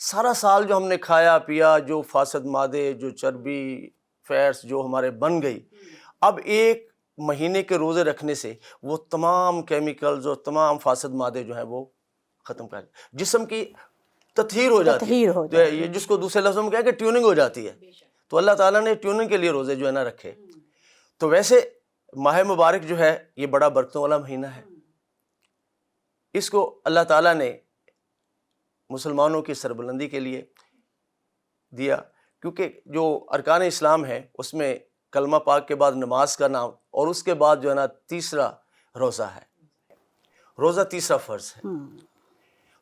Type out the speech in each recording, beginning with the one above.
سارا سال جو ہم نے کھایا پیا، جو فاسد مادے، جو چربی فیٹس جو ہمارے بن گئی، اب ایک مہینے کے روزے رکھنے سے وہ تمام کیمیکلز اور تمام فاسد مادے جو ہیں وہ ختم کر جسم کی تطہیر ہو جاتی تطہیر ہو ہے، تو یہ جس کو دوسرے لفظوں میں کہیں کہ ٹیوننگ ہو جاتی ہے. تو اللہ تعالیٰ نے ٹیوننگ کے لیے روزے جو ہے نا رکھے. تو ویسے ماہ مبارک جو ہے یہ بڑا برکتوں والا مہینہ ہے. اس کو اللہ تعالیٰ نے مسلمانوں کی سربلندی کے لیے دیا، کیونکہ جو ارکان اسلام ہے اس میں کلمہ پاک کے بعد نماز کا نام، اور اس کے بعد جو ہے نا تیسرا روزہ ہے. روزہ تیسرا فرض ہے.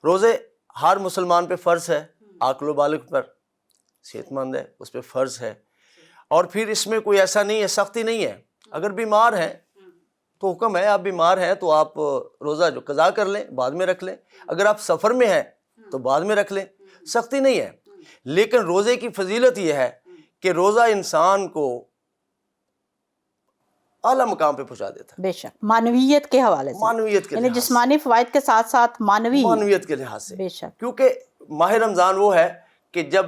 روزے ہر مسلمان پہ فرض ہے، عاقل و بالغ پر، صحت مند ہے اس پہ فرض ہے. اور پھر اس میں کوئی ایسا نہیں ہے، سختی نہیں ہے. اگر بیمار ہیں تو حکم ہے، آپ بیمار ہیں تو آپ روزہ جو قضا کر لیں، بعد میں رکھ لیں. اگر آپ سفر میں ہیں تو بعد میں رکھ لیں، سختی نہیں ہے. لیکن روزے کی فضیلت یہ ہے کہ روزہ انسان کو اعلیٰ مقام پہ پہنچا دیتا ہے، بے شک معنویت کے حوالے سے، معنویت کے یعنی لحاظ سے، جسمانی فوائد کے ساتھ ساتھ معنویت کے لحاظ سے. بے شک. کیونکہ ماہ رمضان وہ ہے کہ جب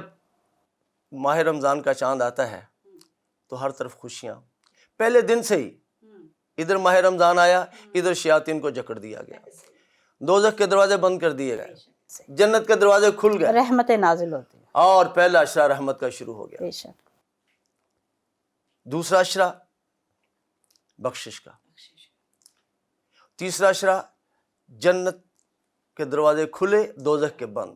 ماہ رمضان کا چاند آتا ہے تو ہر طرف خوشیاں، پہلے دن سے ہی ادھر ماہ رمضان آیا، ادھر شیاطین کو جکڑ دیا گیا، دوزخ کے دروازے بند کر دیے گئے، جنت کے دروازے کھل گئے، رحمتیں نازل ہوتی ہیں. اور پہلا اشرا رحمت کا شروع ہو گیا. بے شک. دوسرا اشرا بخشش کا، تیسرا اشرا جنت کے دروازے کھلے، دوزخ کے بند.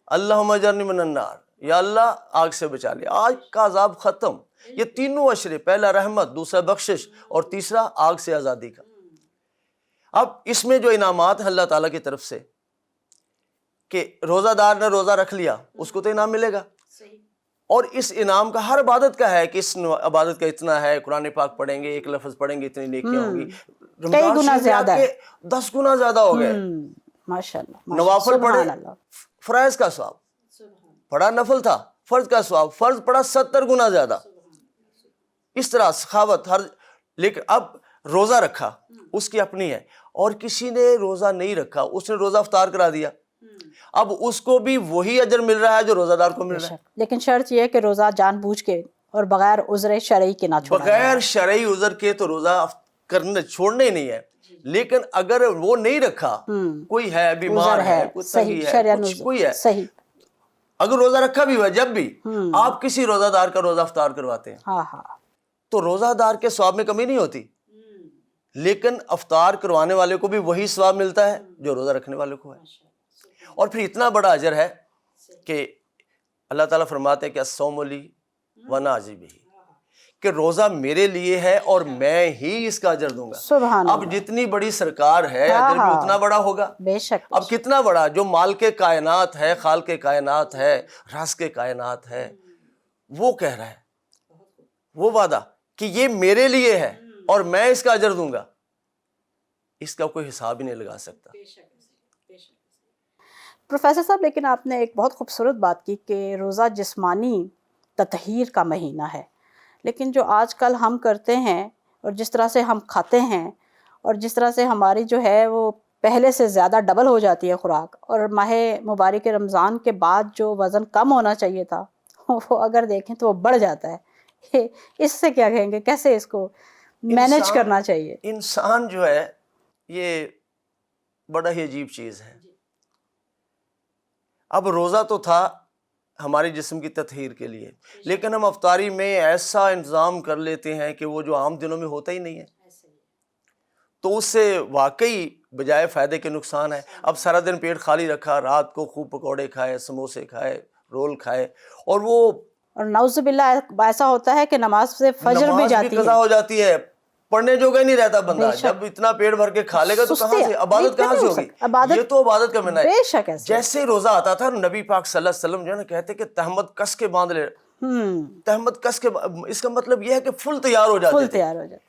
اللہم اجرنی من النار، یا اللہ آگ سے بچا لیا، آج کا عذاب ختم. یہ تینوں اشرے، پہلا رحمت، دوسرا بخشش اور تیسرا آگ سے آزادی کا. اب اس میں جو انعامات ہیں اللہ تعالیٰ کی طرف سے، کہ روزہ دار نے روزہ رکھ لیا اس کو تو انعام ملے گا، اور اس انعام کا ہر عبادت کا ہے کہ اس عبادت کا اتنا ہے، قرآن پاک پڑھیں گے، ایک لفظ پڑھیں گے اتنی نیکیاں ہوں گی. کئی گنا زیادہ ہے، 10 گنا زیادہ ہو گئے. ماشاءاللہ. نوافل پڑھے، سبحان اللہ. فرائض کا ثواب پڑھا، نفل تھا، فرض کا ثواب، فرض پڑھا 70 گنا زیادہ. اس طرح سخاوت ہر. لیکن اب روزہ رکھا اس کی اپنی ہے، اور کسی نے روزہ نہیں رکھا، اس نے روزہ افطار کرا دیا، اب اس کو بھی وہی اجر مل رہا ہے جو روزہ دار کو مل رہا ہے. لیکن شرط یہ ہے کہ روزہ جان بوجھ کے اور بغیر عذر شرعی کے نہ چھوڑا جائے. بغیر شرعی عذر کے تو روزہ کرنے چھوڑنے ہی نہیں ہے. لیکن اگر وہ نہیں رکھا، کوئی ہے بیمار ہے، کوئی تنگی ہے، کچھ کوئی ہے، صحیح. اگر روزہ رکھا بھی ہوا، جب بھی آپ کسی روزہ دار کا روزہ افطار کرواتے ہیں ہاں ہاں، تو روزہ دار کے ثواب میں کمی نہیں ہوتی، لیکن افطار کروانے والے کو بھی وہی ثواب ملتا ہے جو روزہ رکھنے والے کو ہے. اور پھر اتنا بڑا اجر ہے کہ اللہ تعالیٰ فرماتے ہیں کہ الصوم لی وانا اجزی بہ، کہ روزہ میرے لیے ہے اور میں ہی اس کا اجر دوں گا. سبحان اب اللہ. جتنی بڑی سرکار ہے، اجر بھی اتنا بڑا ہوگا. بے شک. اب کتنا بڑا، جو مالک کائنات ہے، خالق کائنات ہے، رازق کائنات ہے، وہ کہہ رہا ہے، وہ وعدہ کہ یہ میرے لیے ہے اور میں اس کا اجر دوں گا، اس کا کوئی حساب ہی نہیں لگا سکتا. پروفیسر صاحب، لیکن آپ نے ایک بہت خوبصورت بات کی کہ روزہ جسمانی تطہیر کا مہینہ ہے، لیکن جو آج کل ہم کرتے ہیں اور جس طرح سے ہم کھاتے ہیں اور جس طرح سے ہماری جو ہے وہ پہلے سے زیادہ ڈبل ہو جاتی ہے خوراک، اور ماہ مبارک رمضان کے بعد جو وزن کم ہونا چاہیے تھا وہ اگر دیکھیں تو وہ بڑھ جاتا ہے. اس سے کیا کہیں گے، کیسے اس کو مینیج کرنا چاہیے؟ انسان جو ہے یہ بڑا ہی عجیب چیز ہے. اب روزہ تو تھا ہمارے جسم کی تطہیر کے لیے، لیکن ہم افطاری میں ایسا انتظام کر لیتے ہیں کہ وہ جو عام دنوں میں ہوتا ہی نہیں ہے، تو اس سے واقعی بجائے فائدے کے نقصان ہے. اب سارا دن پیٹ خالی رکھا، رات کو خوب پکوڑے کھائے، سموسے کھائے، رول کھائے، اور وہ اور نعوذ باللہ ایسا ہوتا ہے کہ نماز سے فجر بھی جاتی قضا ہے، ہو جاتی ہے، پڑھنے جوگا ہی نہیں رہتا بندہ. جب اتنا پیٹ بھر کے کھا لے گا تو کہاں سے عبادت کہاں سے ہوگی؟ یہ تو عبادت کا معنی ہے. بے شک ایسے. جیسے روزہ آتا تھا نبی پاک صلی اللہ علیہ وسلم جو ہے نا کہتے کہ تہمت کس کے باندھ لے، تہمت کس کے، اس کا مطلب یہ ہے کہ فل تیار ہو جاتے فل تھے، تیار ہو جاتے،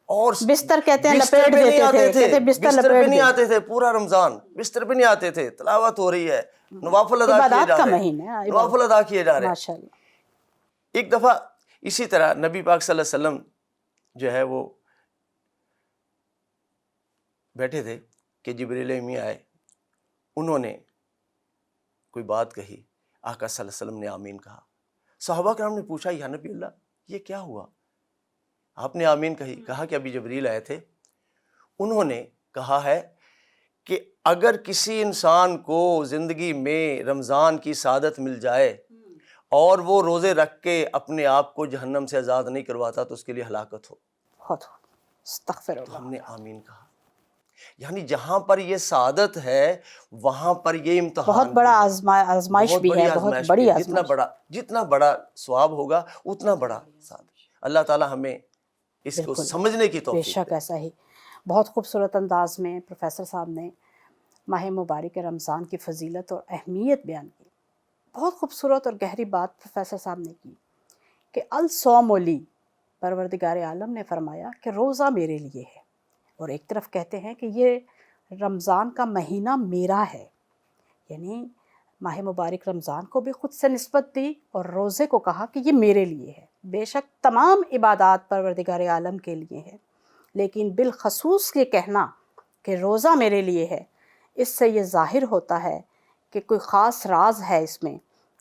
اور بستر کہتے ہیں بستر لپیٹ پہ نہیں دیتے آتے تھے، تھے، کہتے بستر بستر پہ لپیٹ نہیں دیتے. آتے تھے. پورا رمضان بستر پہ نہیں آتے تھے، تلاوت ہو رہی ہے، نوافل ادا کیے عبادات جا کا رہے مہینہ ہیں، ہے، نوافل ادا کیے جا رہے ہیں. ماشاءاللہ. ایک دفعہ اسی طرح نبی پاک صلی اللہ علیہ وسلم جو ہے وہ بیٹھے تھے کہ جبریل امی آئے، انہوں نے کوئی بات کہی، آقا صلی اللہ علیہ وسلم نے آمین کہا۔ صحابہ کرام نے پوچھا یا نبی اللہ یہ کیا ہوا؟ آپ نے آمین کہی، کہا کہ ابھی جبریل آئے تھے، انہوں نے کہا ہے کہ اگر کسی انسان کو زندگی میں رمضان کی سعادت مل جائے اور وہ روزے رکھ کے اپنے آپ کو جہنم سے آزاد نہیں کرواتا تو اس کے لیے ہلاکت ہو۔ بہت استغفر تو اللہ۔ ہم نے آمین کہا۔ یعنی جہاں پر یہ سعادت ہے وہاں پر یہ امتحان بہت بڑا بھی ہے، آزمائش بہت بھی بڑی ہے، بہت آزمائش بڑی بھی ہے۔ آزمائش۔ جتنا بڑا ثواب ہوگا اتنا بڑا سعادت۔ اللہ تعالی ہمیں اس کو بالکل، سمجھنے کی بے توفیق شک دے۔ ایسا ہی۔ بہت خوبصورت انداز میں پروفیسر صاحب نے ماہ مبارک رمضان کی فضیلت اور اہمیت بیان کی۔ بہت خوبصورت اور گہری بات پروفیسر صاحب نے کی کہ الصوم لی، پروردگار عالم نے فرمایا کہ روزہ میرے لیے ہے، اور ایک طرف کہتے ہیں کہ یہ رمضان کا مہینہ میرا ہے، یعنی ماہ مبارک رمضان کو بھی خود سے نسبت دی اور روزے کو کہا کہ یہ میرے لیے ہے۔ بے شک تمام عبادات پروردگار عالم کے لیے ہے، لیکن بالخصوص یہ کہنا کہ روزہ میرے لیے ہے، اس سے یہ ظاہر ہوتا ہے کہ کوئی خاص راز ہے، اس میں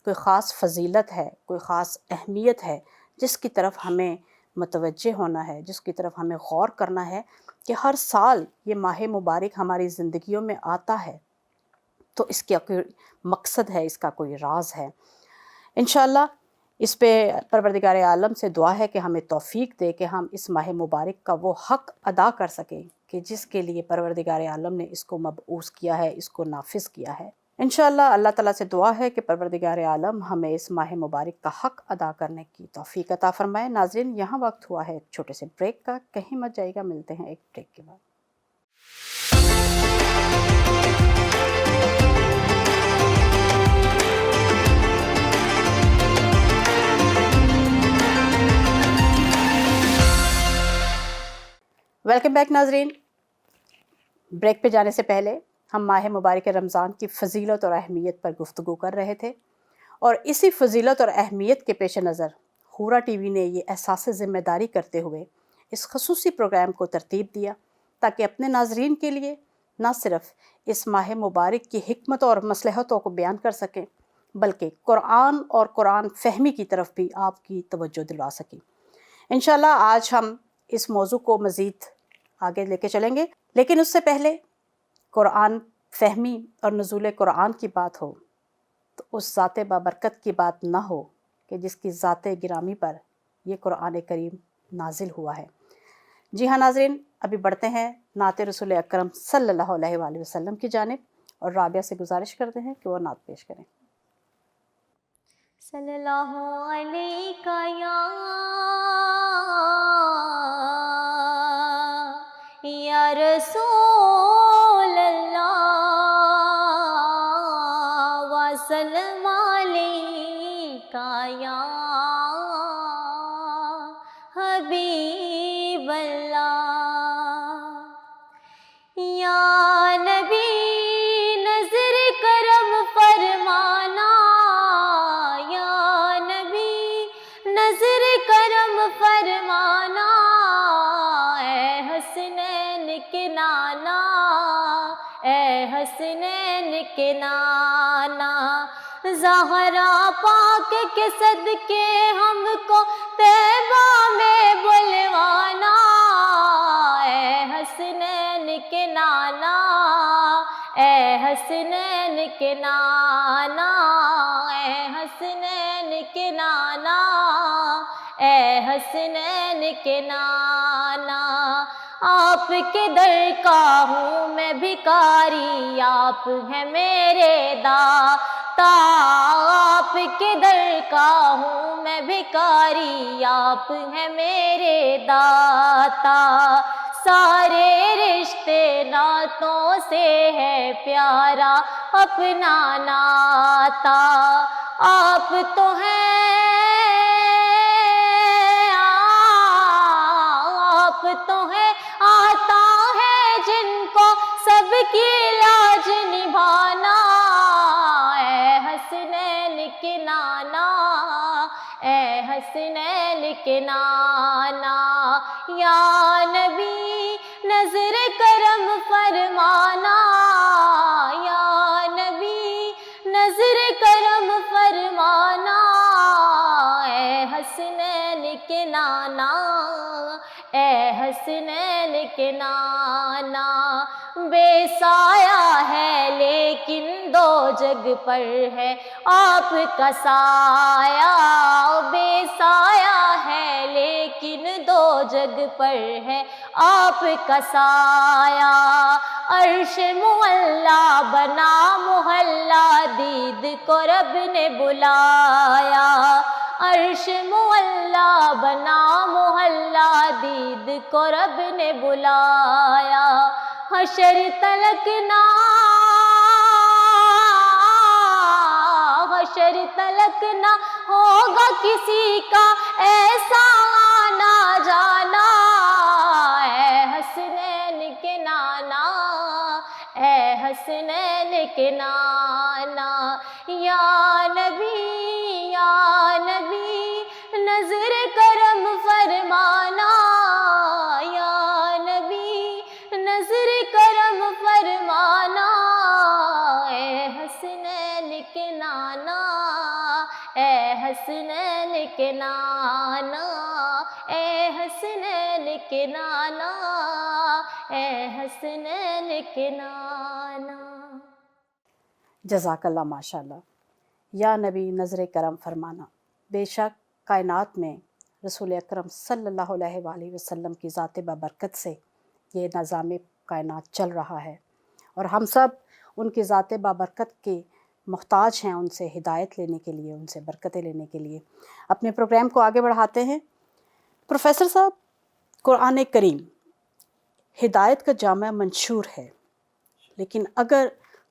کوئی خاص فضیلت ہے، کوئی خاص اہمیت ہے جس کی طرف ہمیں متوجہ ہونا ہے، جس کی طرف ہمیں غور کرنا ہے کہ ہر سال یہ ماہ مبارک ہماری زندگیوں میں آتا ہے تو اس کا کوئی مقصد ہے، اس کا کوئی راز ہے۔ انشاءاللہ اس پہ پروردگار عالم سے دعا ہے کہ ہمیں توفیق دے کہ ہم اس ماہ مبارک کا وہ حق ادا کر سکیں کہ جس کے لیے پروردگار عالم نے اس کو مبعوث کیا ہے، اس کو نافذ کیا ہے۔ انشاءاللہ اللہ تعالیٰ سے دعا ہے کہ پروردگار عالم ہمیں اس ماہ مبارک کا حق ادا کرنے کی توفیق عطا فرمائے۔ ناظرین یہاں وقت ہوا ہے ایک چھوٹے سے بریک کا، کہیں مت جائے گا، ملتے ہیں ایک بریک کے بعد۔ ویلکم بیک ناظرین۔ بریک پہ جانے سے پہلے ہم ماہ مبارک رمضان کی فضیلت اور اہمیت پر گفتگو کر رہے تھے، اور اسی فضیلت اور اہمیت کے پیش نظر حورا ٹی وی نے یہ احساس ذمہ داری کرتے ہوئے اس خصوصی پروگرام کو ترتیب دیا تاکہ اپنے ناظرین کے لیے نہ صرف اس ماہ مبارک کی حکمت اور مصلحتوں کو بیان کر سکیں بلکہ قرآن اور قرآن فہمی کی طرف بھی آپ کی توجہ دلوا سکیں۔ انشاءاللہ آج ہم اس موضوع کو مزید آگے لے کے چلیں گے، لیکن اس سے پہلے قرآن فہمی اور نزول قرآن کی بات ہو تو اس ذات بابرکت کی بات نہ ہو کہ جس کی ذات گرامی پر یہ قرآن کریم نازل ہوا ہے۔ جی ہاں ناظرین، ابھی بڑھتے ہیں نعت رسول اکرم صلی اللہ علیہ وآلہ وسلم کی جانب، اور رابعہ سے گزارش کرتے ہیں کہ وہ نعت پیش کریں۔ صلی اللہ علیہ یا رسول اللہ وسلم علیکہ یا حبیب اللہ، یا نبی نظر کرم فرمانا، یا نبی نظر کرم فرمانا، اے حسنین کے نانا، اے حسنین کے نانا، زہرا پاک کے صدقے ہم کو طیبہ میں بلوانا، اے حسنین کے نانا، اے حسنین کے نانا، اے حسنین کے نانا، اے حسنین کے نانا، آپ کے در کا ہوں میں بھکاری، آپ ہیں میرے داتا، آپ کے در کا ہوں میں بھکاری، آپ ہیں میرے داتا، سارے رشتے ناتوں سے ہے پیارا اپنا ناتا، آپ تو ہیں، آپ تو ہیں، آتا ہے جن کو سب کی لاج نبھانا، اے حسنین کے نانا، اے حسنین کے نانا، یا نبی نظر کرم فرمانا، یا نبی نظر کے نانا، اے حسنین کے نانا، بے سایہ ہے لیکن دو جگ پر ہے آپ کا سایہ، بے سایہ ہے لیکن دو جگ پر ہے آپ کا سایہ، عرش معلا بنا محلہ دید کو رب نے بلایا، عرش معلا بنا محلہ دید کو رب نے بلایا، حشر تلک نہ، حشر تلک نہ ہوگا کسی کا ایسا آنا جانا، اے حسنین کے نانا، اے حسنین کے نانا، یا نبی نظر کرم فرمانا، یا نبی نظر کرم فرمانا، اے حسنین کے نانا، اے حسنین کے نانا، اے حسنین کے نانا، اے حسنین کے نانا۔ جزاک اللہ، ماشاء اللہ۔ یا نبی نظر کرم فرمانا، بے شک کائنات میں رسول اکرم صلی اللہ علیہ وآلہ وسلم کی ذات بابرکت سے یہ نظام کائنات چل رہا ہے، اور ہم سب ان کی ذات بابرکت کے محتاج ہیں، ان سے ہدایت لینے کے لیے، ان سے برکتیں لینے کے لیے۔ اپنے پروگرام کو آگے بڑھاتے ہیں۔ پروفیسر صاحب، قرآن کریم ہدایت کا جامع منشور ہے، لیکن اگر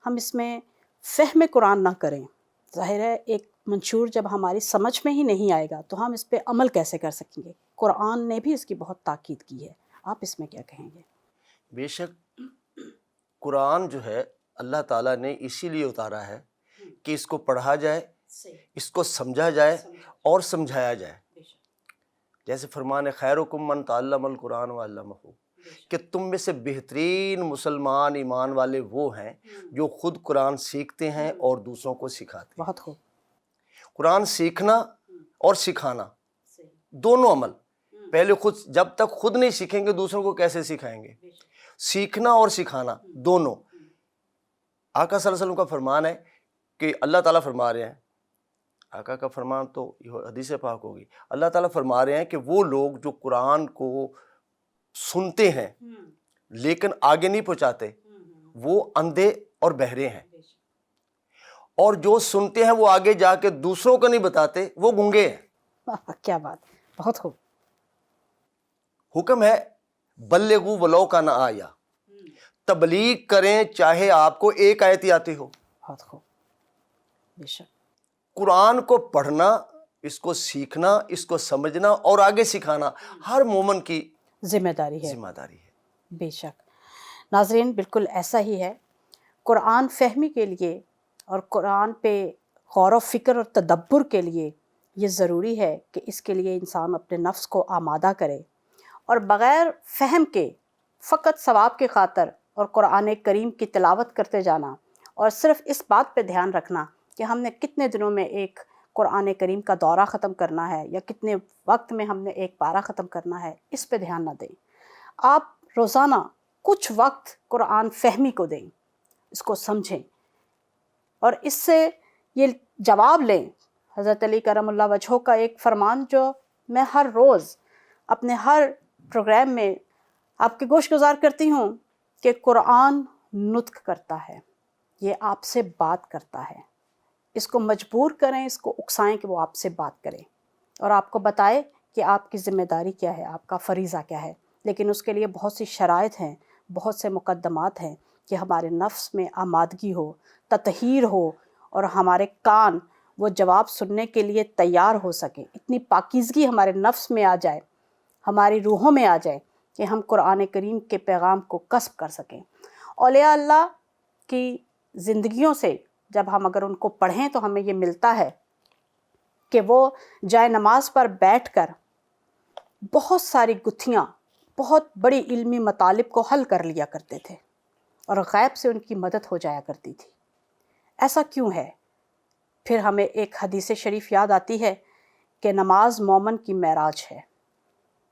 ہم اس میں فہم قرآن نہ کریں، ظاہر ہے ایک منشور جب ہماری سمجھ میں ہی نہیں آئے گا تو ہم اس پہ عمل کیسے کر سکیں گے؟ قرآن نے بھی اس کی بہت تاکید کی ہے، آپ اس میں کیا کہیں گے؟ بے شک قرآن جو ہے اللہ تعالیٰ نے اسی لیے اتارا ہے کہ اس کو پڑھا جائے، اس کو سمجھا جائے اور سمجھایا جائے۔ جیسے فرمان ہے خیرکم من تعلم القرآن وعلمہ، کہ تم میں سے بہترین مسلمان ایمان والے وہ ہیں جو خود قرآن سیکھتے ہیں اور دوسروں کو سکھاتے ہیں۔ بہت خوب۔ قرآن سیکھنا اور سکھانا دونوں عمل، پہلے خود، جب تک خود نہیں سیکھیں گے دوسروں کو کیسے سکھائیں گے؟ سیکھنا اور سکھانا دونوں۔ آقا صلی اللہ علیہ وسلم کا فرمان ہے کہ اللہ تعالیٰ فرما رہے ہیں، آقا کا فرمان تو حدیث پاک ہوگی، اللہ تعالیٰ فرما رہے ہیں کہ وہ لوگ جو قرآن کو سنتے ہیں لیکن آگے نہیں پہنچاتے وہ اندھے اور بہرے ہیں، اور جو سنتے ہیں وہ آگے جا کے دوسروں کو نہیں بتاتے وہ گونگے ہیں۔ کیا بات، بہت خوب۔ حکم ہے بلغوا ولو کان آیا، تبلیغ کریں چاہے آپ کو ایک آیت ہی آتی ہو۔ بہت خوب، بے شک۔ قرآن کو پڑھنا، اس کو سیکھنا، اس کو سمجھنا اور آگے سکھانا ہر مومن کی ذمہ داری ہے۔ ذمہ داری ہے۔ بے شک۔ ناظرین، بالکل ایسا ہی ہے۔ قرآن فہمی کے لیے اور قرآن پہ غور و فکر اور تدبر کے لیے یہ ضروری ہے کہ اس کے لیے انسان اپنے نفس کو آمادہ کرے، اور بغیر فہم کے فقط ثواب کی خاطر اور قرآن کریم کی تلاوت کرتے جانا، اور صرف اس بات پہ دھیان رکھنا کہ ہم نے کتنے دنوں میں ایک قرآن کریم کا دورہ ختم کرنا ہے یا کتنے وقت میں ہم نے ایک پارہ ختم کرنا ہے، اس پہ دھیان نہ دیں۔ آپ روزانہ کچھ وقت قرآن فہمی کو دیں، اس کو سمجھیں، اور اس سے یہ جواب لیں حضرت علی کرم اللہ وجہہ کا ایک فرمان جو میں ہر روز اپنے ہر پروگرام میں آپ کے گوش گزار کرتی ہوں کہ قرآن نطق کرتا ہے، یہ آپ سے بات کرتا ہے، اس کو مجبور کریں، اس کو اکسائیں کہ وہ آپ سے بات کریں اور آپ کو بتائے کہ آپ کی ذمہ داری کیا ہے، آپ کا فریضہ کیا ہے۔ لیکن اس کے لیے بہت سی شرائط ہیں، بہت سے مقدمات ہیں کہ ہمارے نفس میں آمادگی ہو، تطہیر ہو، اور ہمارے کان وہ جواب سننے کے لیے تیار ہو سکیں، اتنی پاکیزگی ہمارے نفس میں آ جائے، ہماری روحوں میں آ جائے کہ ہم قرآن کریم کے پیغام کو کسب کر سکیں۔ اولیاء اللہ کی زندگیوں سے جب ہم اگر ان کو پڑھیں تو ہمیں یہ ملتا ہے کہ وہ جائے نماز پر بیٹھ کر بہت ساری گتھیاں، بہت بڑی علمی مطالب کو حل کر لیا کرتے تھے، اور غیب سے ان کی مدد ہو جایا کرتی تھی۔ ایسا کیوں ہے؟ پھر ہمیں ایک حدیث شریف یاد آتی ہے کہ نماز مومن کی معراج ہے،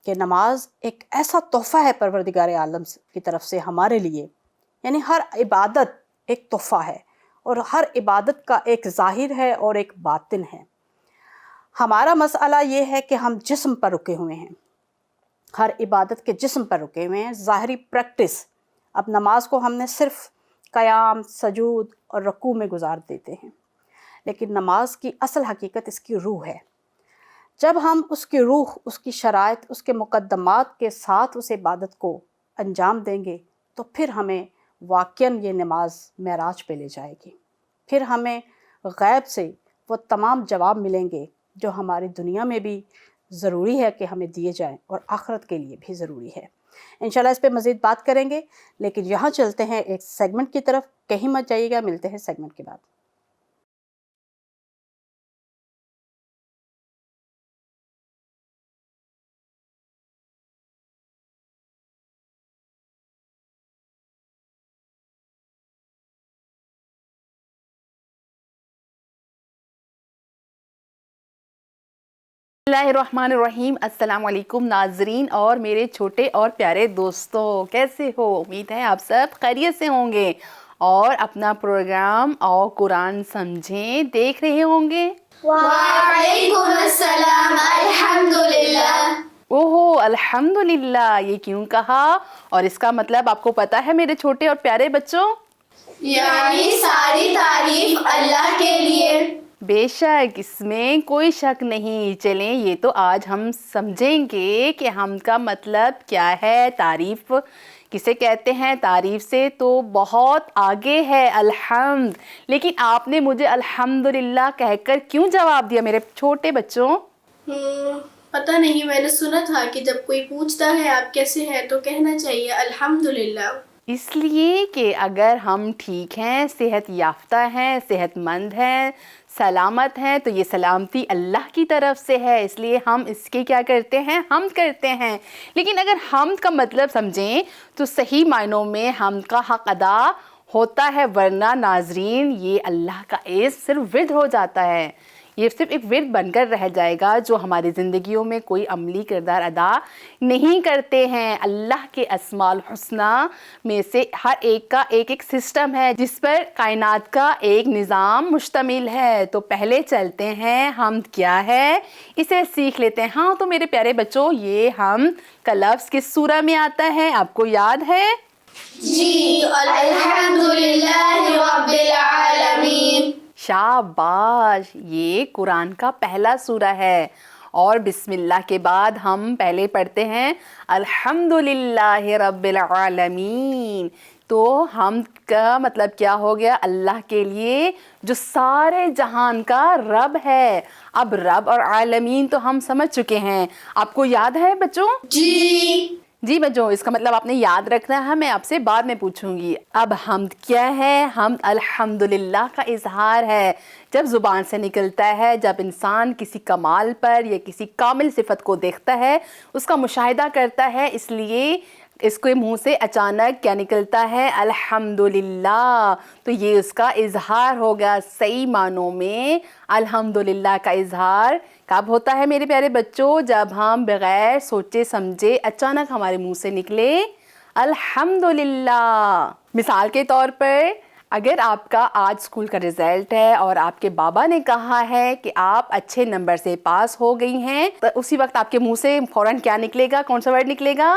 کہ نماز ایک ایسا تحفہ ہے پروردگار عالم کی طرف سے ہمارے لیے، یعنی ہر عبادت ایک تحفہ ہے اور ہر عبادت کا ایک ظاہر ہے اور ایک باطن ہے۔ ہمارا مسئلہ یہ ہے کہ ہم جسم پر رکے ہوئے ہیں، ہر عبادت کے جسم پر رکے ہوئے ہیں، ظاہری پریکٹس۔ اب نماز کو ہم نے صرف قیام، سجود اور رکوع میں گزار دیتے ہیں، لیکن نماز کی اصل حقیقت اس کی روح ہے۔ جب ہم اس کی روح، اس کی شرائط، اس کے مقدمات کے ساتھ اس عبادت کو انجام دیں گے تو پھر ہمیں واقعاً یہ نماز معراج پہ لے جائے گی۔ پھر ہمیں غیب سے وہ تمام جواب ملیں گے جو ہماری دنیا میں بھی ضروری ہے کہ ہمیں دیے جائیں اور آخرت کے لیے بھی ضروری ہے۔ انشاءاللہ اس پہ مزید بات کریں گے، لیکن یہاں چلتے ہیں ایک سیگمنٹ کی طرف، کہیں مت جائیے گا، ملتے ہیں سیگمنٹ کے بعد۔ بسم اللہ الرحمن الرحیم۔ السلام علیکم ناظرین اور میرے چھوٹے اور پیارے دوستوں، کیسے ہو؟ امید ہے آپ سب خیریت سے ہوں گے اور اپنا پروگرام اور قرآن سمجھیں دیکھ رہے ہوں گے۔ وعلیکم السلام، الحمدللہ۔ اوہو الحمدللہ، یہ کیوں کہا اور اس کا مطلب آپ کو پتہ ہے میرے چھوٹے اور پیارے بچوں؟ یعنی ساری تعریف اللہ کے لیے۔ بے شک، اس میں کوئی شک نہیں۔ چلیں یہ تو آج ہم سمجھیں گے کہ ہم کا مطلب کیا ہے، تعریف کسے کہتے ہیں۔ تعریف سے تو بہت آگے ہے الحمد، لیکن آپ نے مجھے الحمدللہ کہہ کر کیوں جواب دیا میرے چھوٹے بچوں؟ پتہ نہیں، میں نے سنا تھا کہ جب کوئی پوچھتا ہے آپ کیسے ہیں تو کہنا چاہیے الحمدللہ۔ اس لیے کہ اگر ہم ٹھیک ہیں، صحت یافتہ ہیں، صحت مند ہیں، سلامت ہیں، تو یہ سلامتی اللہ کی طرف سے ہے، اس لیے ہم اس کے کیا کرتے ہیں، حمد کرتے ہیں۔ لیکن اگر حمد کا مطلب سمجھیں تو صحیح معنوں میں حمد کا حق ادا ہوتا ہے، ورنہ ناظرین یہ اللہ کا صرف ورد ہو جاتا ہے، یہ صرف ایک ورد بن کر رہ جائے گا جو ہماری زندگیوں میں کوئی عملی کردار ادا نہیں کرتے ہیں۔ اللہ کے اسماء الحسنہ میں سے ہر ایک کا ایک ایک سسٹم ہے جس پر کائنات کا ایک نظام مشتمل ہے۔ تو پہلے چلتے ہیں حمد کیا ہے اسے سیکھ لیتے ہیں۔ ہاں تو میرے پیارے بچوں، یہ حمد کا لفظ کس سورہ میں آتا ہے، آپ کو یاد ہے؟ جی، الحمدللہ رب العالمین۔ شاباش، یہ قرآن کا پہلا سورہ ہے، اور بسم اللہ کے بعد ہم پہلے پڑھتے ہیں الحمدللہ رب العالمین۔ تو حمد کا مطلب کیا ہو گیا، اللہ کے لیے جو سارے جہان کا رب ہے۔ اب رب اور عالمین تو ہم سمجھ چکے ہیں، آپ کو یاد ہے بچوں؟ جی بچوں، اس کا مطلب آپ نے یاد رکھنا ہے، میں آپ سے بعد میں پوچھوں گی۔ اب حمد کیا ہے؟ حمد الحمدللہ کا اظہار ہے، جب زبان سے نکلتا ہے، جب انسان کسی کمال پر یا کسی کامل صفت کو دیکھتا ہے، اس کا مشاہدہ کرتا ہے، اس لیے اس کے منہ سے اچانک کیا نکلتا ہے، الحمدللہ۔ تو یہ اس کا اظہار ہوگا۔ صحیح معنوں میں الحمدللہ کا اظہار کب ہوتا ہے میرے پیارے بچوں؟ جب ہم بغیر سوچے سمجھے اچانک ہمارے منہ سے نکلے الحمدللہ۔ مثال کے طور پر اگر آپ کا آج اسکول کا رزلٹ ہے اور آپ کے بابا نے کہا ہے کہ آپ اچھے نمبر سے پاس ہو گئی ہیں، تو اسی وقت آپ کے منہ سے فوراً کیا نکلے گا، کون سا ورڈ نکلے گا،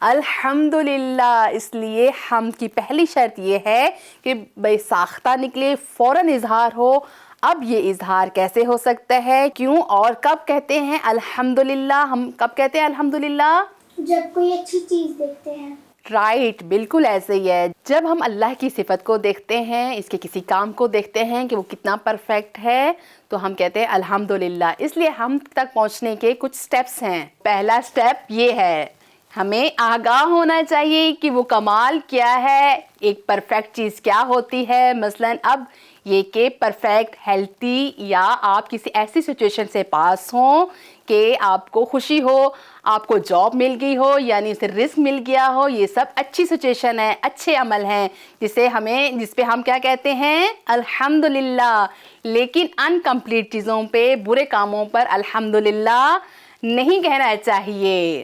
الحمدللہ۔ اس لیے حمد کی پہلی شرط یہ ہے کہ بے ساختہ نکلے، فوراً اظہار ہو۔ اب یہ اظہار کیسے ہو سکتا ہے، کیوں اور کب کہتے ہیں الحمدللہ؟ ہم کب کہتے ہیں الحمدللہ؟ جب کوئی اچھی چیز دیکھتے ہیں۔ رائٹ، بالکل ایسے ہی ہے۔ جب ہم اللہ کی صفت کو دیکھتے ہیں، اس کے کسی کام کو دیکھتے ہیں کہ وہ کتنا پرفیکٹ ہے، تو ہم کہتے ہیں الحمدللہ۔ اس لیے ہم تک پہنچنے کے کچھ سٹیپس ہیں۔ پہلا سٹیپ یہ ہے، ہمیں آگاہ ہونا چاہیے کہ وہ کمال کیا ہے، ایک پرفیکٹ چیز کیا ہوتی ہے۔ مثلاً اب یہ کہ پرفیکٹ، ہیلتھی، یا آپ کسی ایسی سچویشن سے پاس ہوں کہ آپ کو خوشی ہو، آپ کو جاب مل گئی ہو، یعنی اسے رزق مل گیا ہو، یہ سب اچھی سچویشن ہے، اچھے عمل ہیں جس پہ ہم کیا کہتے ہیں، الحمدللہ۔ لیکن انکمپلیٹ چیزوں پہ، برے کاموں پر الحمدللہ نہیں کہنا چاہیے۔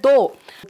2।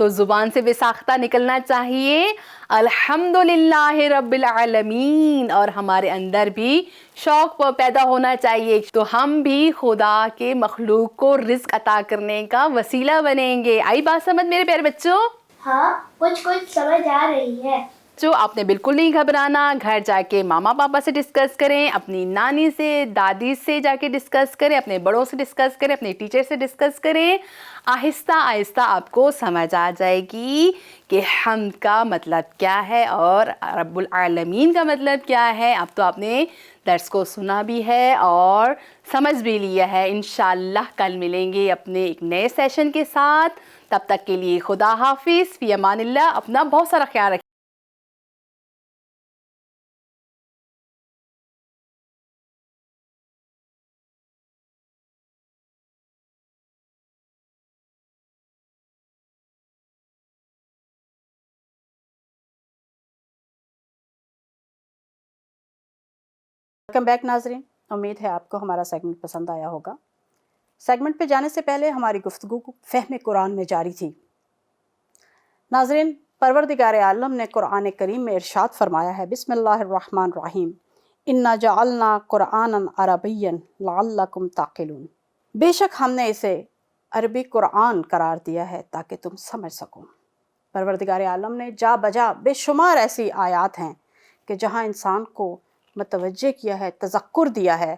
تو زبان سے بساختہ نکلنا چاہیے الحمدللہ رب العالمین، اور ہمارے اندر بھی شوق پیدا ہونا چاہیے تو ہم بھی خدا کے مخلوق کو رزق عطا کرنے کا وسیلہ بنیں گے۔ آئی بات سمجھ میرے پیارے بچوں؟ ہاں کچھ سمجھ آ رہی ہے۔ جو آپ نے بالکل نہیں گھبرانا، گھر جا کے ماما پاپا سے ڈسکس کریں، اپنی نانی سے دادی سے جا کے ڈسکس کریں، اپنے بڑوں سے ڈسکس کریں، اپنے ٹیچر سے ڈسکس کریں۔ آہستہ آہستہ آپ کو سمجھ آ جائے گی کہ حمد کا مطلب کیا ہے اور رب العالمین کا مطلب کیا ہے۔ اب تو آپ نے درس کو سنا بھی ہے اور سمجھ بھی لیا ہے۔ انشاءاللہ کل ملیں گے اپنے ایک نئے سیشن کے ساتھ، تب تک کے لیے خدا حافظ، فی امان اللہ، اپنا بہت سارا خیال رکھیں۔ ویلکم بیک ناظرین، امید ہے آپ کو ہمارا سیگمنٹ پسند آیا ہوگا۔ سیگمنٹ پہ جانے سے پہلے ہماری گفتگو فہم قرآن میں جاری تھی۔ ناظرین، پروردگار عالم نے قرآن کریم میں ارشاد فرمایا ہے، بسم اللہ الرحمن الرحیم، انا جعلنا قرآنا عربیا لعلکم تعقلون، بے شک ہم نے اسے عربی قرآن قرار دیا ہے تاکہ تم سمجھ سکو۔ پروردگار عالم نے جا بجا بے شمار ایسی آیات ہیں کہ جہاں انسان کو متوجہ کیا ہے، تذکر دیا ہے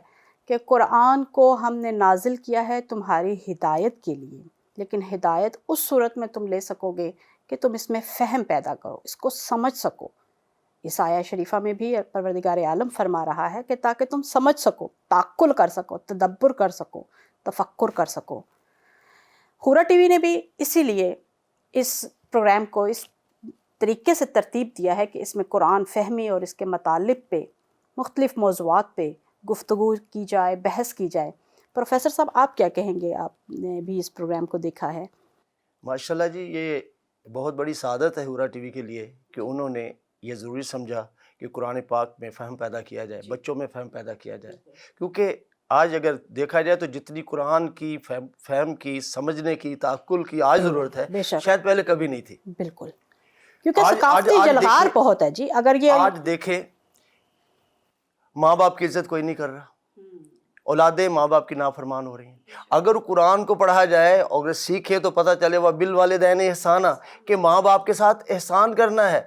کہ قرآن کو ہم نے نازل کیا ہے تمہاری ہدایت کے لیے، لیکن ہدایت اس صورت میں تم لے سکو گے کہ تم اس میں فہم پیدا کرو، اس کو سمجھ سکو۔ اس آیہ شریفہ میں بھی پروردگار عالم فرما رہا ہے کہ تاکہ تم سمجھ سکو، تعقل کر سکو، تدبر کر سکو، تفکر کر سکو۔ حورا ٹی وی نے بھی اسی لیے اس پروگرام کو اس طریقے سے ترتیب دیا ہے کہ اس میں قرآن فہمی اور اس کے مطالب پہ، مختلف موضوعات پہ گفتگو کی جائے، بحث کی جائے۔ پروفیسر صاحب آپ کیا کہیں گے؟ آپ نے بھی اس پروگرام کو دیکھا ہے۔ ماشاءاللہ جی، یہ بہت بڑی سعادت ہے حورا ٹی وی کے لیے کہ انہوں نے یہ ضروری سمجھا کہ قرآن پاک میں فہم پیدا کیا جائے، بچوں میں فہم پیدا کیا جائے، کیونکہ آج اگر دیکھا جائے تو جتنی قرآن کی فہم کی، سمجھنے کی، تعقل کی آج ضرورت ہے، شاید پہلے کبھی نہیں تھی۔ بالکل، کیونکہ ثقافتی جلغار بہت ہے جی۔ اگر یہ آج دیکھیں، ماں باپ کی عزت کوئی نہیں کر رہا، اولادیں ماں باپ کی نافرمان ہو رہی ہیں۔ اگر قرآن کو پڑھا جائے اور اگر سیکھے تو پتہ چلے وہ بالوالدین احسانا، کہ ماں باپ کے ساتھ احسان کرنا ہے،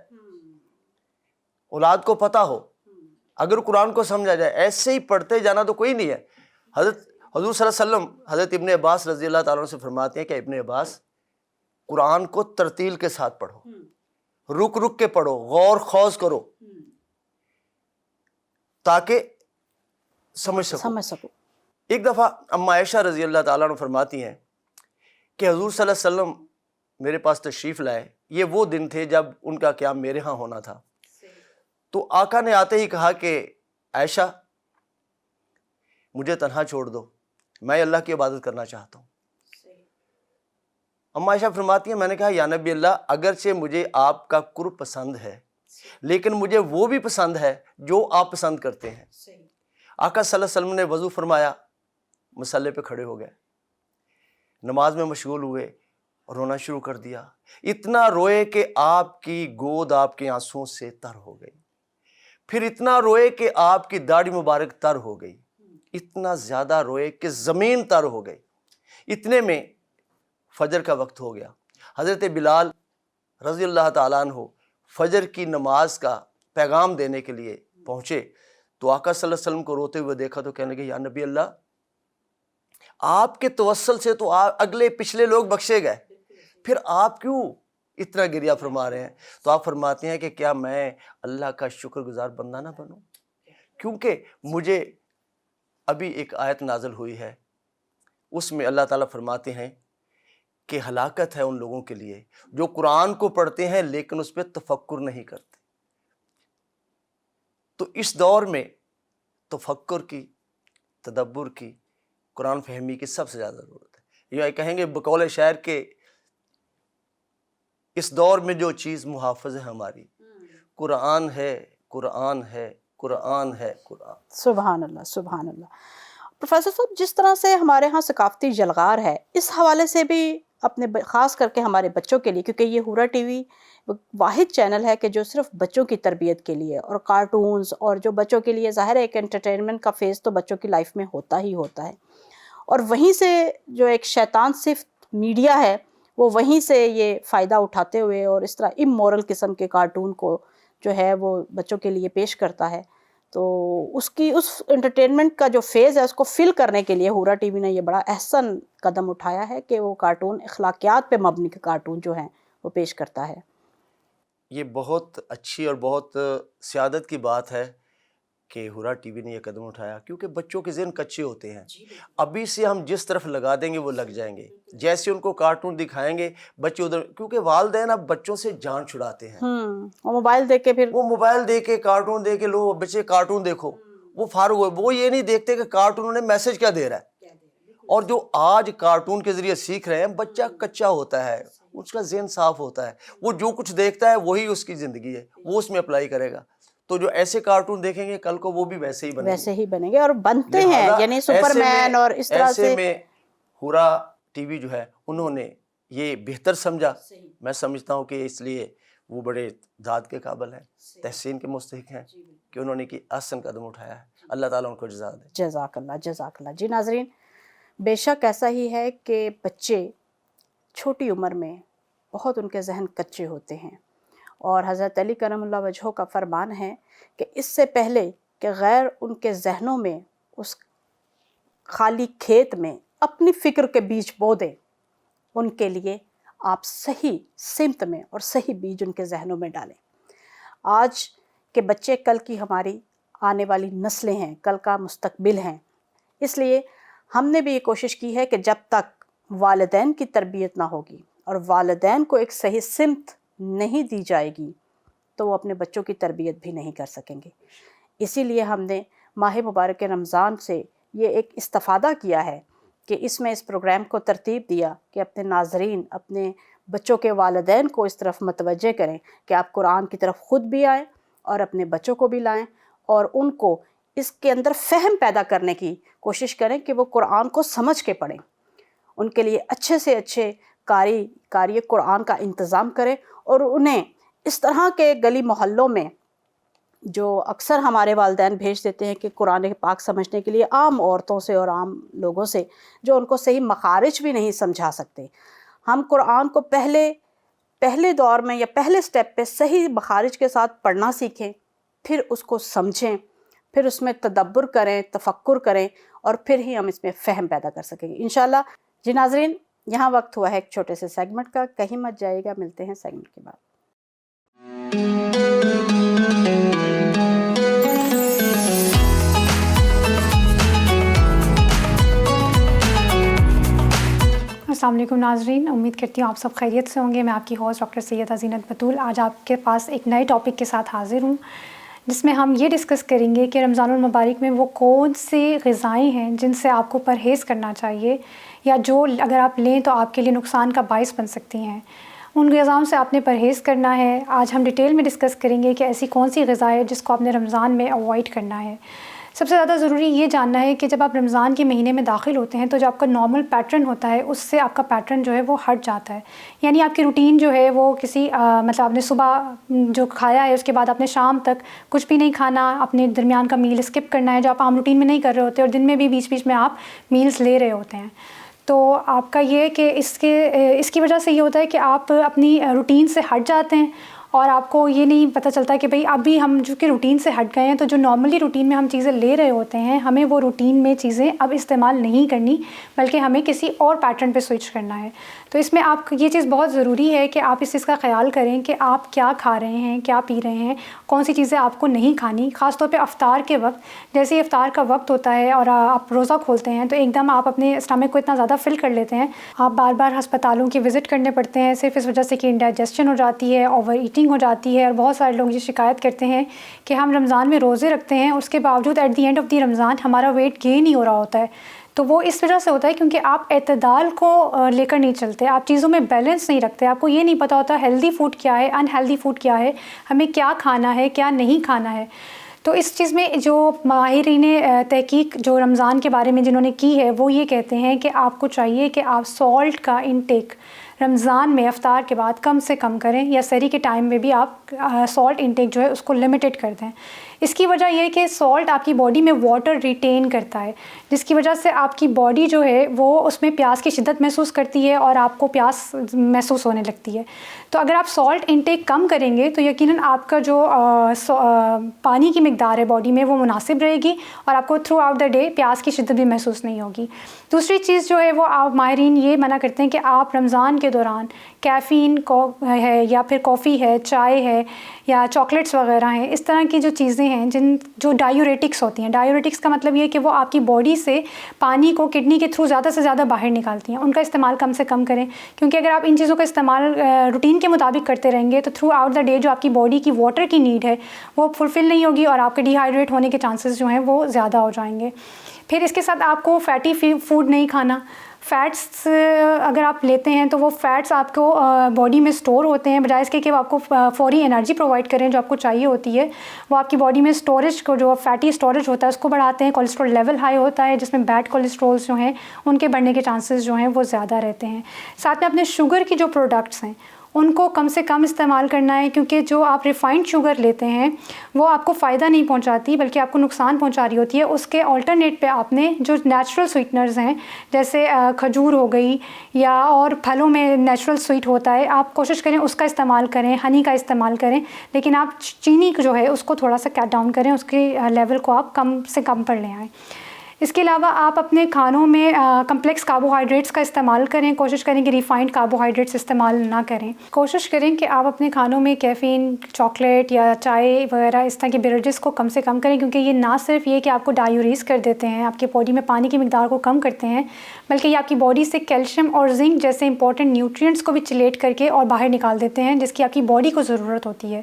اولاد کو پتہ ہو، اگر قرآن کو سمجھا جائے۔ ایسے ہی پڑھتے جانا تو کوئی نہیں ہے۔ حضور صلی اللہ علیہ وسلم حضرت ابن عباس رضی اللہ تعالیٰ عنہ سے فرماتے ہیں کہ ابن عباس، قرآن کو ترتیل کے ساتھ پڑھو، رک رک کے پڑھو، غور خوض کرو تاکہ سمجھ سکو۔ ایک دفعہ اما عائشہ رضی اللہ تعالیٰ عنہ فرماتی ہیں کہ حضور صلی اللہ علیہ وسلم میرے پاس تشریف لائے، یہ وہ دن تھے جب ان کا قیام میرے ہاں ہونا تھا، تو آقا نے آتے ہی کہا کہ عائشہ مجھے تنہا چھوڑ دو، میں اللہ کی عبادت کرنا چاہتا ہوں۔ اما عائشہ فرماتی ہیں، میں نے کہا یا نبی اللہ، اگرچہ مجھے آپ کا قرب پسند ہے لیکن مجھے وہ بھی پسند ہے جو آپ پسند کرتے ہیں۔ آقا صلی اللہ علیہ وسلم نے وضو فرمایا، مصلی پہ کھڑے ہو گئے، نماز میں مشغول ہوئے اور رونا شروع کر دیا۔ اتنا روئے کہ آپ کی گود آپ کے آنسوؤں سے تر ہو گئی، پھر اتنا روئے کہ آپ کی داڑھی مبارک تر ہو گئی، اتنا زیادہ روئے کہ زمین تر ہو گئی۔ اتنے میں فجر کا وقت ہو گیا۔ حضرت بلال رضی اللہ تعالیٰ عنہ فجر کی نماز کا پیغام دینے کے لیے پہنچے تو آقا صلی اللہ علیہ وسلم کو روتے ہوئے دیکھا تو کہنے لگے، یا نبی اللہ، آپ کے توسل سے تو اگلے پچھلے لوگ بخشے گئے، پھر آپ کیوں اتنا گریہ فرما رہے ہیں؟ تو آپ فرماتے ہیں کہ کیا میں اللہ کا شکر گزار بندہ نہ بنوں؟ کیونکہ مجھے ابھی ایک آیت نازل ہوئی ہے، اس میں اللہ تعالیٰ فرماتے ہیں کہ ہلاکت ہے ان لوگوں کے لیے جو قرآن کو پڑھتے ہیں لیکن اس پہ تفکر نہیں کرتے۔ تو اس دور میں تفکر کی، تدبر کی، قرآن فہمی کی سب سے زیادہ ضرورت ہے۔ یہ کہیں گے بقول شاعر کہ اس دور میں جو چیز محافظ ہے ہماری، قرآن ہے، قرآن ہے، قرآن ہے، قرآن۔ سبحان اللہ، سبحان اللہ۔ پروفیسر صاحب، جس طرح سے ہمارے ہاں ثقافتی جلغار ہے، اس حوالے سے بھی اپنے خاص کر کے ہمارے بچوں کے لیے، کیونکہ یہ ہورا ٹی وی واحد چینل ہے کہ جو صرف بچوں کی تربیت کے لیے، اور کارٹونز اور جو بچوں کے لیے ظاہر ہے ایک انٹرٹینمنٹ کا فیز تو بچوں کی لائف میں ہوتا ہی ہوتا ہے، اور وہیں سے جو ایک شیطان صفت میڈیا ہے وہ وہیں سے یہ فائدہ اٹھاتے ہوئے اور اس طرح امورل قسم کے کارٹون کو جو ہے وہ بچوں کے لیے پیش کرتا ہے. تو اس انٹرٹینمنٹ کا جو فیز ہے اس کو فل کرنے کے لیے ہورا ٹی وی نے یہ بڑا احسن قدم اٹھایا ہے کہ وہ کارٹون اخلاقیات پہ مبنی کارٹون جو ہیں وہ پیش کرتا ہے. یہ بہت اچھی اور بہت سعادت کی بات ہے کہ ہورا ٹی وی نے یہ قدم اٹھایا، کیونکہ بچوں کے ذہن کچے ہوتے ہیں. ابھی سے ہم جس طرف لگا دیں گے وہ لگ جائیں گے. جیسے ان کو کارٹون دکھائیں گے بچے ادھر، کیونکہ والدین اب بچوں سے جان چھڑاتے ہیں. وہ موبائل دیکھ کے پھر وہ موبائل دے کے کارٹون دے کے لو بچے کارٹون دیکھو، وہ فارغ ہوئے، وہ یہ نہیں دیکھتے کہ کارٹون انہیں میسج کیا دے رہا ہے. اور جو آج کارٹون کے ذریعے سیکھ رہے ہیں، بچہ کچا ہوتا ہے، اس کا ذہن صاف ہوتا ہے، وہ جو کچھ دیکھتا ہے وہی اس کی زندگی ہے، وہ اس میں اپلائی کرے گا. تو جو ایسے کارٹون دیکھیں گے کل کو وہ بھی ویسے ہی بنیں گے اور بنتے ہیں، یعنی سپر مین اور اس طرح سے. ایسے میں ہورا ٹی وی جو ہے انہوں نے یہ بہتر سمجھا. میں سمجھتا ہوں کہ اس لیے وہ بڑے داد کے قابل ہیں، تحسین کے مستحق ہیں کہ انہوں نے کی احسن قدم اٹھایا ہے. اللہ تعالیٰ ان کو جزا دے. جزاک اللہ، جزاک اللہ. جی ناظرین، بے شک ایسا ہی ہے کہ بچے چھوٹی عمر میں بہت ان کے ذہن کچے ہوتے ہیں، اور حضرت علی کرم اللہ وجہہ کا فرمان ہے کہ اس سے پہلے کہ غیر ان کے ذہنوں میں اس خالی کھیت میں اپنی فکر کے بیج بو دیں، ان کے لیے آپ صحیح سمت میں اور صحیح بیج ان کے ذہنوں میں ڈالیں. آج کے بچے کل کی ہماری آنے والی نسلیں ہیں، کل کا مستقبل ہیں. اس لیے ہم نے بھی یہ کوشش کی ہے کہ جب تک والدین کی تربیت نہ ہوگی اور والدین کو ایک صحیح سمت نہیں دی جائے گی تو وہ اپنے بچوں کی تربیت بھی نہیں کر سکیں گے. اسی لیے ہم نے ماہ مبارک رمضان سے یہ ایک استفادہ کیا ہے کہ اس میں اس پروگرام کو ترتیب دیا کہ اپنے ناظرین، اپنے بچوں کے والدین کو اس طرف متوجہ کریں کہ آپ قرآن کی طرف خود بھی آئیں اور اپنے بچوں کو بھی لائیں، اور ان کو اس کے اندر فہم پیدا کرنے کی کوشش کریں کہ وہ قرآن کو سمجھ کے پڑھیں. ان کے لیے اچھے سے اچھے قاری قرآن کا انتظام کریں، اور انہیں اس طرح کے گلی محلوں میں جو اکثر ہمارے والدین بھیج دیتے ہیں کہ قرآن پاک سمجھنے کے لیے عام عورتوں سے اور عام لوگوں سے جو ان کو صحیح مخارج بھی نہیں سمجھا سکتے، ہم قرآن کو پہلے دور میں یا پہلے سٹیپ پہ صحیح مخارج کے ساتھ پڑھنا سیکھیں، پھر اس کو سمجھیں، پھر اس میں تدبر کریں، تفکر کریں، اور پھر ہی ہم اس میں فہم پیدا کر سکیں گے انشاءاللہ. جی ناظرین، یہاں وقت ہوا ہے ایک چھوٹے سے سیگمنٹ کا، کہیں مت جائے گا، ملتے ہیں سیگمنٹ کے بعد. السلام علیکم ناظرین، امید کرتی ہوں آپ سب خیریت سے ہوں گے. میں آپ کی ہوسٹ ڈاکٹر سیدہ زینت بطول آج آپ کے پاس ایک نئے ٹاپک کے ساتھ حاضر ہوں، جس میں ہم یہ ڈسکس کریں گے کہ رمضان المبارک میں وہ کون سی غذائیں ہیں جن سے آپ کو پرہیز کرنا چاہیے، یا جو اگر آپ لیں تو آپ کے لیے نقصان کا باعث بن سکتی ہیں. ان غذاؤں سے آپ نے پرہیز کرنا ہے. آج ہم ڈیٹیل میں ڈسکس کریں گے کہ ایسی کون سی غذا ہے جس کو آپ نے رمضان میں اوائڈ کرنا ہے. سب سے زیادہ ضروری یہ جاننا ہے کہ جب آپ رمضان کے مہینے میں داخل ہوتے ہیں تو جو آپ کا نارمل پیٹرن ہوتا ہے اس سے آپ کا پیٹرن جو ہے وہ ہٹ جاتا ہے. یعنی آپ کی روٹین جو ہے وہ کسی مطلب آپ نے صبح جو کھایا ہے اس کے بعد آپ نے شام تک کچھ بھی نہیں کھانا، اپنے درمیان کا میل اسکپ کرنا ہے جو آپ عام روٹین میں نہیں کر رہے ہوتے، اور دن میں بھی بیچ بیچ میں آپ میلز لے رہے ہوتے ہیں. تو آپ کا یہ کہ اس کی وجہ سے یہ ہوتا ہے کہ آپ اپنی روٹین سے ہٹ جاتے ہیں، اور آپ کو یہ نہیں پتہ چلتا کہ بھئی ابھی ہم جو کہ روٹین سے ہٹ گئے ہیں، تو جو نارملی روٹین میں ہم چیزیں لے رہے ہوتے ہیں ہمیں وہ روٹین میں چیزیں اب استعمال نہیں کرنی، بلکہ ہمیں کسی اور پیٹرن پہ سوئچ کرنا ہے. تو اس میں آپ یہ چیز بہت ضروری ہے کہ آپ اس چیز کا خیال کریں کہ آپ کیا کھا رہے ہیں، کیا پی رہے ہیں، کون سی چیزیں آپ کو نہیں کھانی. خاص طور پہ افطار کے وقت، جیسے افطار کا وقت ہوتا ہے اور آپ روزہ کھولتے ہیں تو ایک دم آپ اپنے اسٹمک کو اتنا زیادہ فل کر لیتے ہیں، آپ بار بار ہسپتالوں کی وزٹ کرنے پڑتے ہیں صرف اس وجہ سے کہ انڈائجیشن ہو جاتی ہے، اوور ایٹنگ ہو جاتی ہے. اور بہت سارے لوگ یہ شکایت کرتے ہیں کہ ہم رمضان میں روزے رکھتے ہیں، اس کے باوجود at the end of the Ramzan ہمارا ویٹ گین ہی ہو رہا ہوتا ہے. تو وہ اس وجہ سے ہوتا ہے کیونکہ آپ اعتدال کو لے کر نہیں چلتے، آپ چیزوں میں بیلنس نہیں رکھتے، آپ کو یہ نہیں پتہ ہوتا ہیلدی فوڈ کیا ہے، ان ہیلدی فوڈ کیا ہے، ہمیں کیا کھانا ہے، کیا نہیں کھانا ہے. تو اس چیز میں جو ماہرین تحقیق جو رمضان کے بارے میں جنہوں نے کی ہے وہ یہ کہتے ہیں کہ آپ کو چاہیے کہ آپ سالٹ کا انٹیک رمضان میں افطار کے بعد کم سے کم کریں، یا سحری کے ٹائم میں بھی آپ سالٹ انٹیک جو ہے اس کو لمیٹڈ کر دیں۔ اس کی وجہ یہ ہے کہ سالٹ آپ کی باڈی میں واٹر ریٹین کرتا ہے، جس کی وجہ سے آپ کی باڈی جو ہے وہ اس میں پیاس کی شدت محسوس کرتی ہے اور آپ کو پیاس محسوس ہونے لگتی ہے۔ تو اگر آپ سالٹ انٹیک کم کریں گے تو یقیناً آپ کا جو پانی کی مقدار ہے باڈی میں وہ مناسب رہے گی اور آپ کو تھرو آؤٹ دا ڈے پیاس کی شدت بھی محسوس نہیں ہوگی۔ دوسری چیز جو ہے وہ آپ ماہرین یہ منع کرتے ہیں کہ آپ رمضان کے دوران کیفین ہے یا پھر کافی ہے، چائے ہے یا چاکلیٹس وغیرہ ہیں، اس طرح کی جو چیزیں ہیں جو ڈائیوریٹکس ہوتی ہیں، ڈائیوریٹکس کا مطلب یہ ہے کہ وہ آپ کی باڈی سے پانی کو کڈنی کے تھرو زیادہ سے زیادہ باہر نکالتی ہیں، ان کا استعمال کم سے کم کریں، کیونکہ اگر آپ ان چیزوں کا استعمال روٹین کے مطابق کرتے رہیں گے تو تھرو آؤٹ دا ڈے جو آپ کی باڈی کی واٹر کی نیڈ ہے وہ فلفل نہیں ہوگی اور آپ کے ڈی ہائیڈریٹ ہونے کے چانسز جو ہیں وہ زیادہ ہو جائیں گے۔ پھر اس کے ساتھ آپ کو فیٹی فوڈ نہیں کھانا۔ فیٹس اگر آپ لیتے ہیں تو وہ فیٹس آپ کو باڈی میں سٹور ہوتے ہیں، بجائے اس کے کہ وہ آپ کو فوری انرجی پرووائڈ کریں جو آپ کو چاہیے ہوتی ہے، وہ آپ کی باڈی میں سٹوریج کو، جو فیٹی سٹوریج ہوتا ہے اس کو بڑھاتے ہیں، کولیسٹرول لیول ہائی ہوتا ہے جس میں بیڈ کولیسٹرولز جو ہیں ان کے بڑھنے کے چانسز جو ہیں وہ زیادہ رہتے ہیں۔ ساتھ میں اپنے شوگر کی جو پروڈکٹس ہیں ان کو کم سے کم استعمال کرنا ہے، کیونکہ جو آپ ریفائنڈ شوگر لیتے ہیں وہ آپ کو فائدہ نہیں پہنچاتی بلکہ آپ کو نقصان پہنچا رہی ہوتی ہے۔ اس کے آلٹرنیٹ پہ آپ نے جو نیچرل سویٹنرز ہیں جیسے کھجور ہو گئی یا اور پھلوں میں نیچرل سویٹ ہوتا ہے، آپ کوشش کریں اس کا استعمال کریں، ہنی کا استعمال کریں، لیکن آپ چینی جو ہے اس کو تھوڑا سا کٹ ڈاؤن کریں، اس کے لیول کو آپ کم سے کم پر لے آئیں۔ اس کے علاوہ آپ اپنے کھانوں میں کمپلیکس کاربوہائیڈریٹس کا استعمال کریں، کوشش کریں کہ ریفائنڈ کاربوہائیڈریٹس استعمال نہ کریں۔ کوشش کریں کہ آپ اپنے کھانوں میں کیفین، چاکلیٹ یا چائے وغیرہ اس طرح کے بیوریجز کو کم سے کم کریں، کیونکہ یہ نہ صرف یہ کہ آپ کو ڈائیوریز کر دیتے ہیں، آپ کے باڈی میں پانی کی مقدار کو کم کرتے ہیں، بلکہ یہ آپ کی باڈی سے کیلشیم اور زنک جیسے امپورٹنٹ نیوٹرینٹس کو بھی چلیٹ کر کے اور باہر نکال دیتے ہیں جس کی آپ کی باڈی کو ضرورت ہوتی ہے۔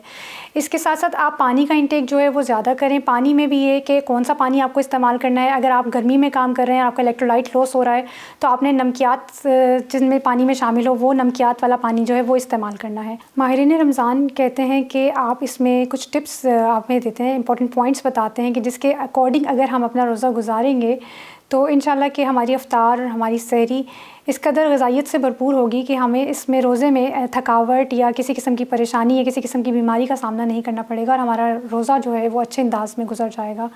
اس کے ساتھ ساتھ آپ پانی کا انٹیک جو ہے وہ زیادہ کریں۔ پانی میں بھی یہ کہ کون سا پانی آپ کو استعمال کرنا ہے۔ اگر آپ گرمی میں کام کر رہے ہیں، آپ کا الیکٹرولائٹ لاس ہو رہا ہے تو آپ نے نمکیات جن میں پانی میں شامل ہو وہ نمکیات والا پانی جو ہے وہ استعمال کرنا ہے۔ ماہرین رمضان کہتے ہیں کہ آپ اس میں کچھ ٹپس آپ میں دیتے ہیں، امپورٹنٹ پوائنٹس بتاتے ہیں کہ جس کے اکارڈنگ اگر ہم اپنا روزہ گزاریں گے تو انشاءاللہ کہ ہماری افطار، ہماری سحری اس قدر غذائیت سے بھرپور ہوگی کہ ہمیں اس میں روزے میں تھکاوٹ یا کسی قسم کی پریشانی یا کسی قسم کی بیماری کا سامنا نہیں کرنا پڑے گا اور ہمارا روزہ جو ہے وہ اچھے انداز میں گزر جائے گا۔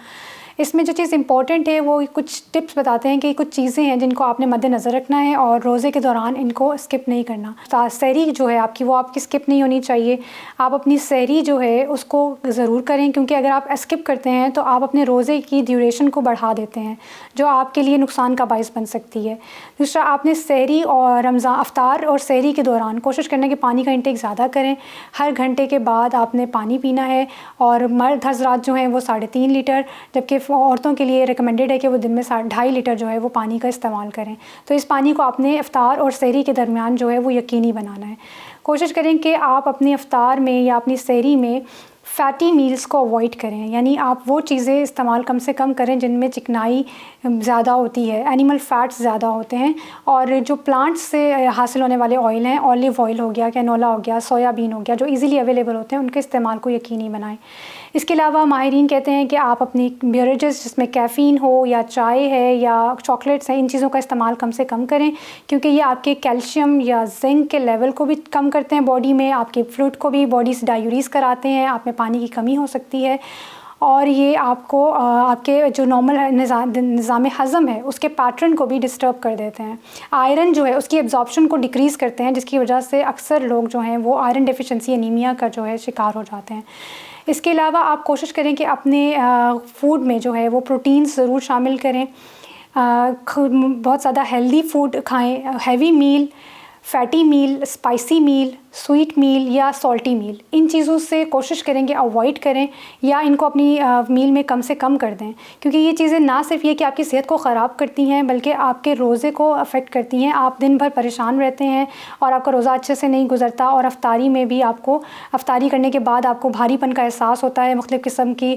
اس میں جو چیز امپورٹنٹ ہے وہ کچھ ٹپس بتاتے ہیں کہ کچھ چیزیں ہیں جن کو آپ نے مد نظر رکھنا ہے اور روزے کے دوران ان کو اسکپ نہیں کرنا۔ سحری جو ہے آپ کی وہ آپ کی اسکپ نہیں ہونی چاہیے۔ آپ اپنی سحری جو ہے اس کو ضرور کریں، کیونکہ اگر آپ اسکپ کرتے ہیں تو آپ اپنے روزے کی ڈیوریشن کو بڑھا دیتے ہیں جو آپ کے لیے نقصان کا باعث بن سکتی ہے۔ دوسرا، آپ نے سحری اور رمضان افطار اور سحری کے دوران کوشش کرنا کہ پانی کا انٹیک زیادہ کریں۔ ہر گھنٹے کے بعد آپ نے پانی پینا ہے، اور مرد حضرات جو ہیں وہ 3.5 لیٹر، جبکہ عورتوں کے لیے ریکمنڈیڈ ہے کہ وہ دن میں 2.5 لیٹر جو ہے وہ پانی کا استعمال کریں۔ تو اس پانی کو آپ نے افطار اور سحری کے درمیان جو ہے وہ یقینی بنانا ہے۔ کوشش کریں کہ آپ اپنی افطار میں یا اپنی سحری میں فیٹی میلز کو اوائڈ کریں، یعنی آپ وہ چیزیں استعمال کم سے کم کریں جن میں چکنائی زیادہ ہوتی ہے، اینیمل فیٹس زیادہ ہوتے ہیں، اور جو پلانٹس سے حاصل ہونے والے آئل ہیں، اولیو آئل ہو گیا، کینولا ہو گیا، سویا بین ہو گیا، جو ایزیلی اویلیبل ہوتے ہیں ان کے استعمال کو یقینی بنائیں۔ اس کے علاوہ ماہرین کہتے ہیں کہ آپ اپنی بیوریجز جس میں کیفین ہو یا چائے ہے یا چاکلیٹس ہیں، ان چیزوں کا استعمال کم سے کم کریں، کیونکہ یہ آپ کے کیلشیم یا زنک کے لیول کو بھی کم کرتے ہیں باڈی میں، آپ کے فلوئڈ کو بھی باڈی سے ڈائیوریز کراتے ہیں، آپ میں پانی کی کمی ہو سکتی ہے، اور یہ آپ کو آپ کے جو نارمل نظام ہضم ہے اس کے پیٹرن کو بھی ڈسٹرب کر دیتے ہیں۔ آئرن جو ہے اس کی ایبزارپشن کو ڈیکریز کرتے ہیں، جس کی وجہ سے اکثر لوگ جو ہیں وہ آئرن ڈیفیشنسی انیمیا کا جو ہے شکار ہو جاتے ہیں۔ اس کے علاوہ آپ کوشش کریں کہ اپنے فوڈ میں جو ہے وہ پروٹینز ضرور شامل کریں، بہت زیادہ ہیلدی فوڈ کھائیں، ہیوی میل، فیٹی میل، اسپائسی میل، سویٹ میل یا سالٹی میل، ان چیزوں سے کوشش کریں کہ اوائڈ کریں یا ان کو اپنی میل میں کم سے کم کر دیں، کیونکہ یہ چیزیں نہ صرف یہ کہ آپ کی صحت کو خراب کرتی ہیں بلکہ آپ کے روزے کو افیکٹ کرتی ہیں۔ آپ دن بھر پریشان رہتے ہیں اور آپ کا روزہ اچھے سے نہیں گزرتا، اور افطاری میں بھی آپ کو افطاری کرنے کے بعد آپ کو بھاری پن کا احساس ہوتا ہے، مختلف قسم کی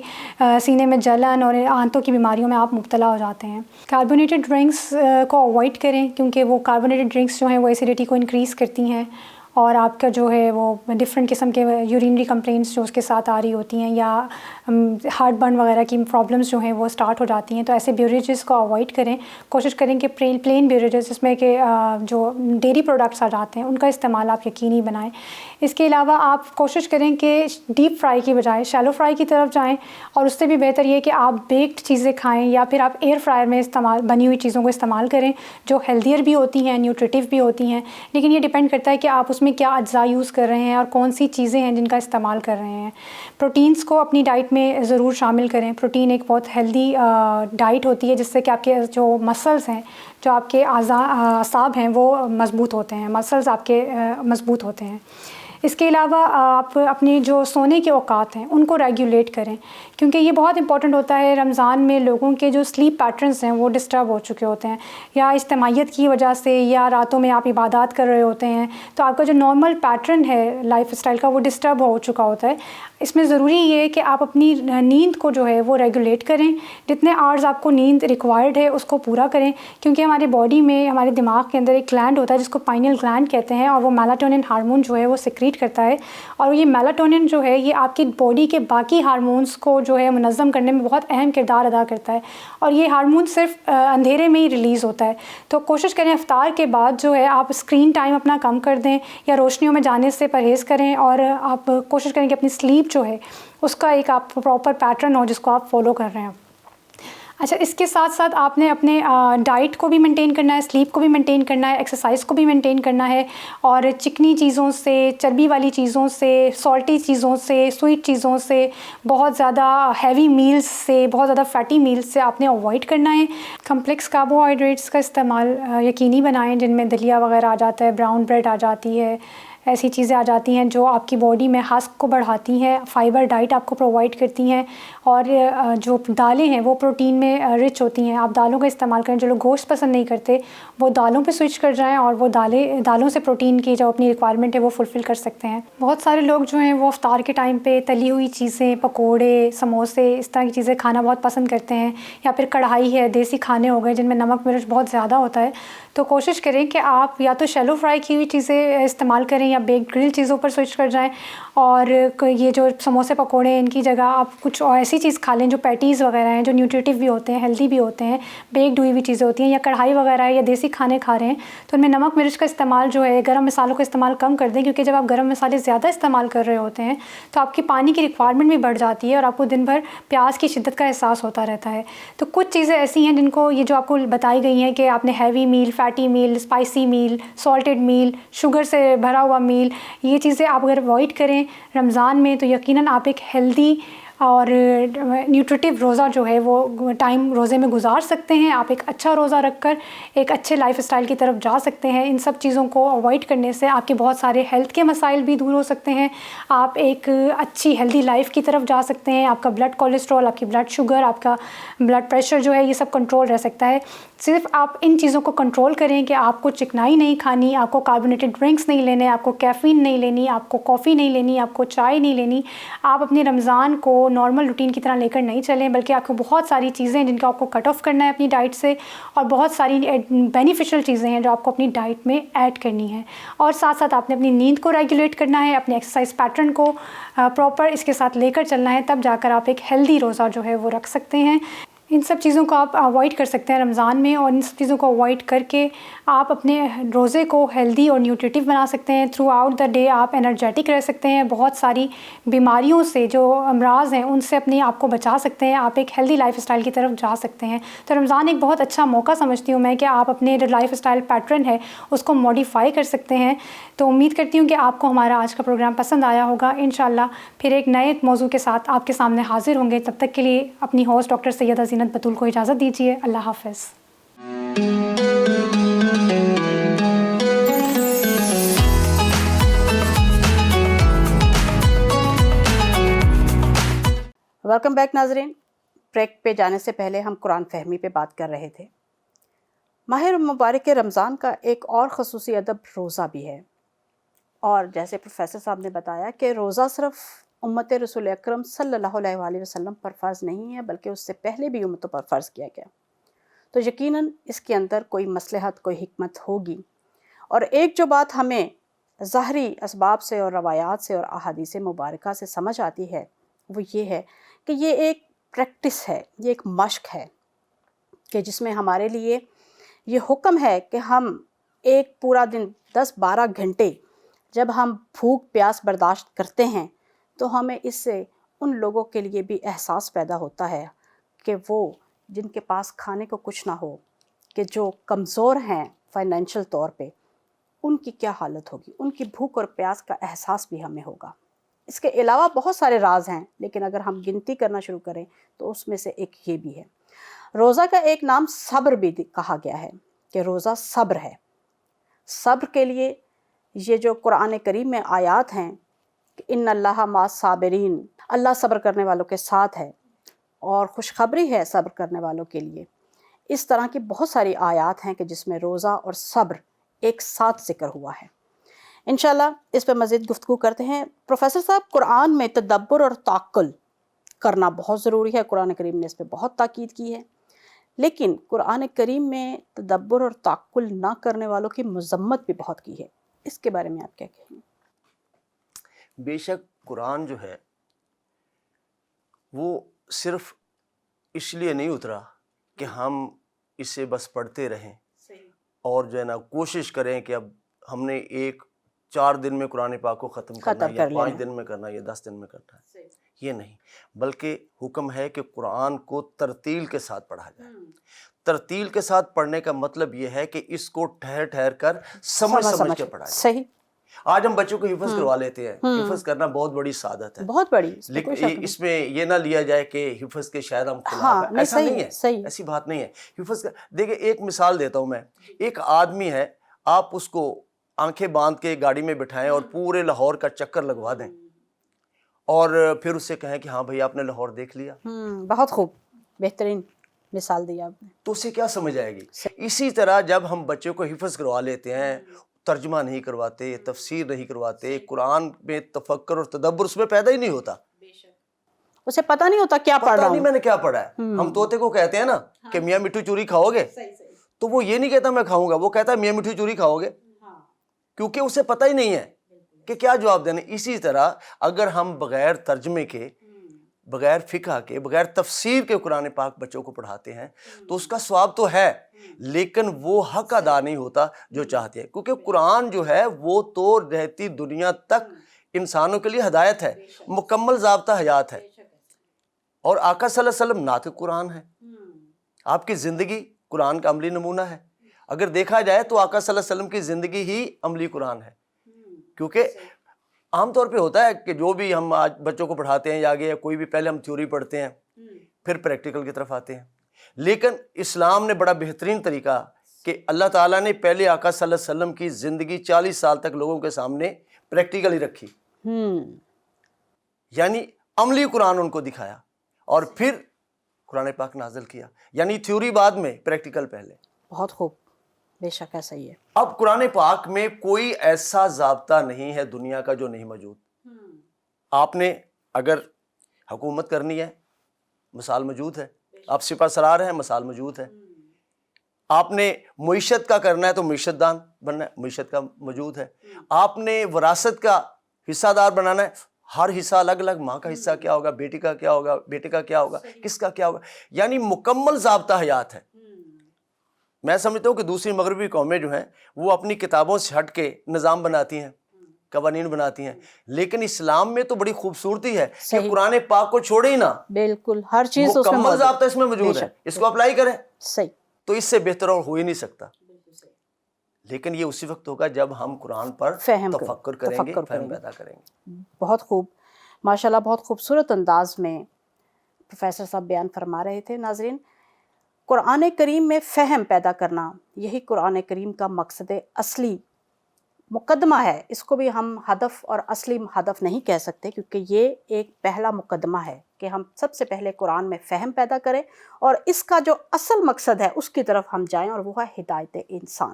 سینے میں جلن اور آنتوں کی بیماریوں میں آپ مبتلا ہو جاتے ہیں۔ کاربونیٹڈ ڈرنکس کو اوائڈ کریں، کیونکہ وہ کاربونیٹڈ ڈرنکس جو ہیں وہ ایسیڈیٹی کو انکریز کرتی ہیں، اور آپ کا جو ہے وہ ڈفرینٹ قسم کے یورینری کمپلینٹس جو اس کے ساتھ آ رہی ہوتی ہیں، یا ہارٹ برن وغیرہ کی پرابلمس جو ہیں وہ اسٹارٹ ہو جاتی ہیں، تو ایسے بیوریجز کو اوائڈ کریں. کوشش کریں کہ پلین بیوریجز جس میں کہ جو ڈیری پروڈکٹس آ جاتے ہیں ان کا استعمال آپ یقینی بنائیں. اس کے علاوہ آپ کوشش کریں کہ ڈیپ فرائی کی بجائے شیلو فرائی کی طرف جائیں، اور اس سے بھی بہتر یہ کہ آپ بیکڈ چیزیں کھائیں، یا پھر آپ ایئر فرائر میں بنی ہوئی چیزوں کو استعمال کریں جو ہیلدیئر بھی ہوتی ہیں، نیوٹریٹیو بھی ہوتی ہیں. لیکن یہ ڈیپینڈ کرتا ہے کہ آپ اس میں کیا اجزاء یوز کر رہے ہیں اور کون سی چیزیں ہیں جن کا استعمال کر رہے ہیں. پروٹینز کو اپنی ڈائٹ میں ضرور شامل کریں. پروٹین ایک بہت ہیلدی ڈائٹ ہوتی ہے جس سے کہ آپ کے جو مسلز ہیں، جو آپ کے اعصاب ہیں وہ مضبوط ہوتے ہیں، مسلز آپ کے مضبوط ہوتے ہیں. اس کے علاوہ آپ اپنے جو سونے کے اوقات ہیں ان کو ریگولیٹ کریں، کیونکہ یہ بہت امپورٹنٹ ہوتا ہے. رمضان میں لوگوں کے جو سلیپ پیٹرنز ہیں وہ ڈسٹرب ہو چکے ہوتے ہیں، یا اجتماعیت کی وجہ سے، یا راتوں میں آپ عبادات کر رہے ہوتے ہیں، تو آپ کا جو نارمل پیٹرن ہے لائف اسٹائل کا وہ ڈسٹرب ہو چکا ہوتا ہے. اس میں ضروری یہ ہے کہ آپ اپنی نیند کو جو ہے وہ ریگولیٹ کریں. جتنے آورز آپ کو نیند ریکوائرڈ ہے اس کو پورا کریں، کیونکہ ہمارے باڈی میں، ہمارے دماغ کے اندر ایک گلینڈ ہوتا ہے جس کو پائنیل گلینڈ کہتے ہیں، اور وہ میلاٹونن ہارمون جو ہے وہ سیکریٹ کرتا ہے. اور یہ میلاٹونن جو ہے یہ آپ کی باڈی کے باقی ہارمونز کو جو ہے منظم کرنے میں بہت اہم کردار ادا کرتا ہے، اور یہ ہارمون صرف اندھیرے میں ہی ریلیز ہوتا ہے. تو کوشش کریں افطار کے بعد جو ہے آپ اسکرین ٹائم اپنا کم کر دیں، یا روشنیوں میں جانے سے پرہیز کریں، اور آپ کوشش کریں کہ اپنی سلیپ جو ہے اس کا ایک آپ پراپر پیٹرن ہو جس کو آپ فالو کر رہے ہیں. اچھا، اس کے ساتھ ساتھ آپ نے اپنے ڈائٹ کو بھی مینٹین کرنا ہے، سلیپ کو بھی مینٹین کرنا ہے، ایکسرسائز کو بھی مینٹین کرنا ہے، اور چکنی چیزوں سے، چربی والی چیزوں سے، سالٹی چیزوں سے، سویٹ چیزوں سے، بہت زیادہ ہیوی میلز سے، بہت زیادہ فیٹی میلز سے آپ نے اوائڈ کرنا ہے. کمپلیکس کاربوہائیڈریٹس کا استعمال یقینی بنائیں، جن میں دلیا وغیرہ آ جاتا ہے، براؤن بریڈ آ جاتی ہے، ایسی چیزیں آ جاتی ہیں جو آپ کی باڈی میں ہضم کو بڑھاتی ہیں، فائبر ڈائٹ آپ کو پرووائڈ کرتی ہیں. اور جو دالیں ہیں وہ پروٹین میں رچ ہوتی ہیں، آپ دالوں کا استعمال کریں. جو لوگ گوشت پسند نہیں کرتے وہ دالوں پہ سوئچ کر جائیں، اور وہ دالوں سے پروٹین کی جو اپنی ریکوائرمنٹ ہے وہ فلفل کر سکتے ہیں. بہت سارے لوگ جو ہیں وہ افطار کے ٹائم پہ تلی ہوئی چیزیں، پکوڑے، سموسے، اس طرح کی چیزیں کھانا بہت پسند کرتے ہیں، یا پھر کڑھائی ہے، دیسی کھانے ہو گئے جن میں نمک مرچ بہت زیادہ ہوتا ہے. تو کوشش کریں کہ آپ یا تو شیلو فرائی کی ہوئی چیزیں استعمال کریں، یا بیک گرل چیزوں پر سوئچ کر جائیں. اور یہ جو سموسے پکوڑے ہیں ان کی جگہ آپ کچھ ایسی چیز کھا لیں جو پیٹیز وغیرہ ہیں، جو نیوٹریٹیو بھی ہوتے ہیں، ہیلدی بھی ہوتے ہیں، بیکڈ ہوئی ہوئی چیزیں ہوتی ہیں. یا کڑھائی وغیرہ ہے، یا دیسی کھانے کھا رہے ہیں تو ان میں نمک مرچ کا استعمال جو ہے، گرم مسالوں کا استعمال کم کر دیں، کیونکہ جب آپ گرم مسالے زیادہ استعمال کر رہے ہوتے ہیں تو آپ کی پانی کی ریکوائرمنٹ بھی بڑھ جاتی ہے، اور آپ کو دن بھر پیاس کی شدت کا احساس ہوتا رہتا ہے. تو کچھ چیزیں ایسی ہیں جن کو، یہ جو آپ کو بتائی گئی ہیں کہ آپ نے ہیوی میل، فیٹی میل، اسپائسی میل، سالٹڈ میل، شوگر سے بھرا ہوا میل، یہ چیزیں آپ اگر اوائڈ کریں رمضان میں تو یقیناً آپ ایک ہیلدی اور نیوٹریٹیو روزہ جو ہے وہ ٹائم روزے میں گزار سکتے ہیں. آپ ایک اچھا روزہ رکھ کر ایک اچھے لائف اسٹائل کی طرف جا سکتے ہیں. ان سب چیزوں کو اوائڈ کرنے سے آپ کے بہت سارے ہیلتھ کے مسائل بھی دور ہو سکتے ہیں. آپ ایک اچھی ہیلدی لائف کی طرف جا سکتے ہیں. آپ کا بلڈ کولیسٹرول، آپ کی بلڈ شوگر، آپ کا بلڈ پریشر جو ہے یہ سب کنٹرول رہ سکتا ہے. صرف آپ ان چیزوں کو کنٹرول کریں کہ آپ کو چکنائی نہیں کھانی، آپ کو کاربونیٹڈ ڈرنکس نہیں لینے، آپ کو کیفین نہیں لینی، آپ کو کافی نہیں لینی، آپ کو چائے نہیں لینی. آپ اپنے رمضان کو نارمل روٹین کی طرح لے کر نہیں چلیں، بلکہ آپ کو بہت ساری چیزیں جن کا آپ کو کٹ آف کرنا ہے اپنی ڈائٹ سے، اور بہت ساری بینیفیشل چیزیں ہیں جو آپ کو اپنی ڈائٹ میں ایڈ کرنی ہیں. اور ساتھ ساتھ آپ نے اپنی نیند کو ریگولیٹ کرنا ہے، اپنے ایکسرسائز پیٹرن کو پراپر اس کے ساتھ لے کر چلنا ہے، تب جا کر آپ ایک ہیلدی روزہ جو ہے وہ رکھ سکتے ہیں. ان سب چیزوں کو آپ اوائڈ کر سکتے ہیں رمضان میں، اور ان سب چیزوں کو اوائڈ کر کے آپ اپنے روزے کو ہیلدی اور نیوٹریٹیو بنا سکتے ہیں. تھرو آؤٹ دا ڈے آپ انرجیٹک رہ سکتے ہیں، بہت ساری بیماریوں سے، جو امراض ہیں ان سے اپنے آپ کو بچا سکتے ہیں. آپ ایک ہیلدی لائف اسٹائل کی طرف جا سکتے ہیں. تو رمضان ایک بہت اچھا موقع سمجھتی ہوں میں کہ آپ اپنے جو لائف اسٹائل پیٹرن ہے اس کو موڈیفائی کر سکتے ہیں. تو امید کرتی ہوں کہ آپ کو ہمارا آج کا پروگرام پسند آیا ہوگا. انشاءاللہ پھر ایک نئے موضوع کے ساتھ آپ کے سامنے حاضر ہوں گے. تب تک کے لیے اپنی ہوسٹ ڈاکٹر سیدہ زینت بتول کو اجازت دیجیے. اللہ حافظ. ویلکم بیک ناظرین. بریک پہ جانے سے پہلے ہم قرآن فہمی پہ بات کر رہے تھے. ماہ مبارک رمضان کا ایک اور خصوصی ادب روزہ بھی ہے، اور جیسے پروفیسر صاحب نے بتایا کہ روزہ صرف امت رسول اکرم صلی اللہ علیہ وآلہ وسلم پر فرض نہیں ہے، بلکہ اس سے پہلے بھی امتوں پر فرض کیا گیا. تو یقیناً اس کے اندر کوئی مصلحت، کوئی حکمت ہوگی. اور ایک جو بات ہمیں ظاہری اسباب سے اور روایات سے اور احادیث مبارکہ سے سمجھ آتی ہے وہ یہ ہے کہ یہ ایک پریکٹس ہے، یہ ایک مشق ہے کہ جس میں ہمارے لیے یہ حکم ہے کہ ہم ایک پورا دن 10-12 گھنٹے جب ہم بھوک پیاس برداشت کرتے ہیں تو ہمیں اس سے ان لوگوں کے لیے بھی احساس پیدا ہوتا ہے کہ وہ جن کے پاس کھانے کو کچھ نہ ہو، کہ جو کمزور ہیں فائنینشیل طور پہ، ان کی کیا حالت ہوگی، ان کی بھوک اور پیاس کا احساس بھی ہمیں ہوگا۔ اس کے علاوہ بہت سارے راز ہیں، لیکن اگر ہم گنتی کرنا شروع کریں تو اس میں سے ایک یہ بھی ہے۔ روزہ کا ایک نام صبر بھی کہا گیا ہے کہ روزہ صبر ہے۔ صبر کے لیے یہ جو قرآن کریم میں آیات ہیں کہ ان اللہ مع الصابرین، اللہ صبر کرنے والوں کے ساتھ ہے اور خوشخبری ہے صبر کرنے والوں کے لیے، اس طرح کی بہت ساری آیات ہیں کہ جس میں روزہ اور صبر ایک ساتھ ذکر ہوا ہے۔ انشاءاللہ اس پہ مزید گفتگو کرتے ہیں۔ پروفیسر صاحب، قرآن میں تدبر اور تعقل کرنا بہت ضروری ہے، قرآن کریم نے اس پہ بہت تاکید کی ہے، لیکن قرآن کریم میں تدبر اور تعقل نہ کرنے والوں کی مذمت بھی بہت کی ہے، اس کے بارے میں آپ کیا کہیں گے؟ بے شک قرآن جو ہے وہ صرف اس لیے نہیں اترا کہ ہم اسے بس پڑھتے رہیں اور جو ہے نا کوشش کریں کہ اب ہم نے 4 دن میں قرآن پاک کو ختم کرنا ہے، یا 5 دن میں کرنا ہے، یا 10 دن میں کرنا ہے، یہ نہیں، بلکہ حکم ہے کہ قرآن کو ترتیل کے ساتھ پڑھا جائے۔ ترتیل کے ساتھ پڑھنے کا مطلب یہ ہے کہ اس کو ٹھہر ٹھہر کر سمجھ کے پڑھا جائے۔ صحیح۔ آج ہم بچوں کو حفظ کروا لیتے ہیں، حفظ کرنا بہت بڑی سعادت ہے، بہت بڑی، لیکن اس میں یہ نہ لیا جائے کہ حفظ کے شاید ہم خلاف ہیں، ایسا نہیں ہے، ایسی بات نہیں ہے۔ حفظ دیکھیں، ایک مثال دیتا ہوں میں، ایک آدمی ہے، آپ اس کو آنکھیں باندھ کے گاڑی میں بٹھائیں اور پورے لاہور کا چکر لگوا دیں اور پھر اس سے کہیں کہ ہاں بھائی آپ نے لاہور دیکھ لیا، بہت خوب، بہترین مثال دی آپ نے، تو اسے کیا سمجھ آئے گی؟ اسی طرح جب ہم بچوں کو حفظ کروا لیتے ہیں، ترجمہ نہیں کرواتے، تفسیر نہیں کرواتے، قرآن میں تفکر اور تدبر اس میں پیدا ہی نہیں ہوتا، اسے پتہ نہیں ہوتا کیا پڑھ رہا ہوں، نہیں میں نے کیا پڑھا ہے۔ ہم طوطے کو کہتے ہیں نا کہ میاں مٹھو چوری کھاؤ گے، تو وہ یہ نہیں کہتا میں کھاؤں گا، وہ کہتا ہے میاں مٹھو چوری کھاؤ گے، کیونکہ اسے پتہ ہی نہیں ہے کہ کیا جواب دینا۔ اسی طرح اگر ہم بغیر ترجمے کے، بغیر فقہ کے، بغیر تفسیر کے قرآن پاک بچوں کو پڑھاتے ہیں تو اس کا ثواب تو ہے، لیکن وہ حق ادا نہیں ہوتا جو چاہتے ہیں، کیونکہ قرآن جو ہے وہ تو رہتی دنیا تک انسانوں کے لیے ہدایت ہے، مکمل ضابطہ حیات ہے، اور آقا صلی اللہ علیہ وسلم ناطق قرآن ہے، آپ کی زندگی قرآن کا عملی نمونہ ہے۔ اگر دیکھا جائے تو آقا صلی اللہ علیہ وسلم کی زندگی ہی عملی قرآن ہے، کیونکہ عام طور پہ ہوتا ہے کہ جو بھی ہم آج بچوں کو پڑھاتے ہیں یا آگے کوئی بھی، پہلے ہم تھیوری پڑھتے ہیں پھر پریکٹیکل کی طرف آتے ہیں، لیکن اسلام نے بڑا بہترین طریقہ کہ اللہ تعالیٰ نے پہلے آقا صلی اللہ علیہ وسلم کی زندگی 40 سال تک لوگوں کے سامنے پریکٹیکلی رکھی، یعنی عملی قرآن ان کو دکھایا، اور پھر قرآن پاک نازل کیا، یعنی تھیوری بعد میں، پریکٹیکل پہلے۔ بہت خوب، بے شک ایسا ہی ہے۔ اب قرآن پاک میں کوئی ایسا ضابطہ نہیں ہے دنیا کا جو نہیں موجود۔ آپ نے اگر حکومت کرنی ہے، مثال موجود ہے، آپ سپہ سالار ہیں، مثال موجود ہے، آپ نے معیشت کا کرنا ہے تو معیشت دان بننا ہے، معیشت کا موجود ہے، آپ نے وراثت کا حصہ دار بنانا ہے، ہر حصہ الگ الگ، ماں کا حصہ کیا ہوگا، بیٹی کا کیا ہوگا، بیٹے کا کیا ہوگا، کس کا کیا ہوگا، یعنی مکمل ضابطہ حیات ہے۔ میں سمجھتا ہوں کہ دوسری مغربی قومیں جو ہیں وہ اپنی کتابوں سے ہٹ کے نظام بناتی ہیں، قوانین بناتی ہیں، لیکن اسلام میں تو بڑی خوبصورتی ہے کہ قرآن پاک کو چھوڑے ہی نہ، بالکل ہر چیز مکمل ضابطہ اس میں موجود ہے، اس کو اپلائی کریں، صحیح، تو اس سے بہتر اور ہو ہی نہیں سکتا۔ لیکن یہ اسی وقت ہوگا جب ہم قرآن پر تفکر کریں گے، فہم پیدا کریں گے۔ بہت خوب، ماشاءاللہ بہت خوبصورت انداز میں پروفیسر صاحب بیان فرما رہے تھے۔ ناظرین، قرآن کریم میں فہم پیدا کرنا، یہی قرآن کریم کا مقصد اصلی مقدمہ ہے۔ اس کو بھی ہم ہدف اور اصلی ہدف نہیں کہہ سکتے، کیونکہ یہ ایک پہلا مقدمہ ہے کہ ہم سب سے پہلے قرآن میں فہم پیدا کریں اور اس کا جو اصل مقصد ہے اس کی طرف ہم جائیں، اور وہ ہے ہدایت انسان۔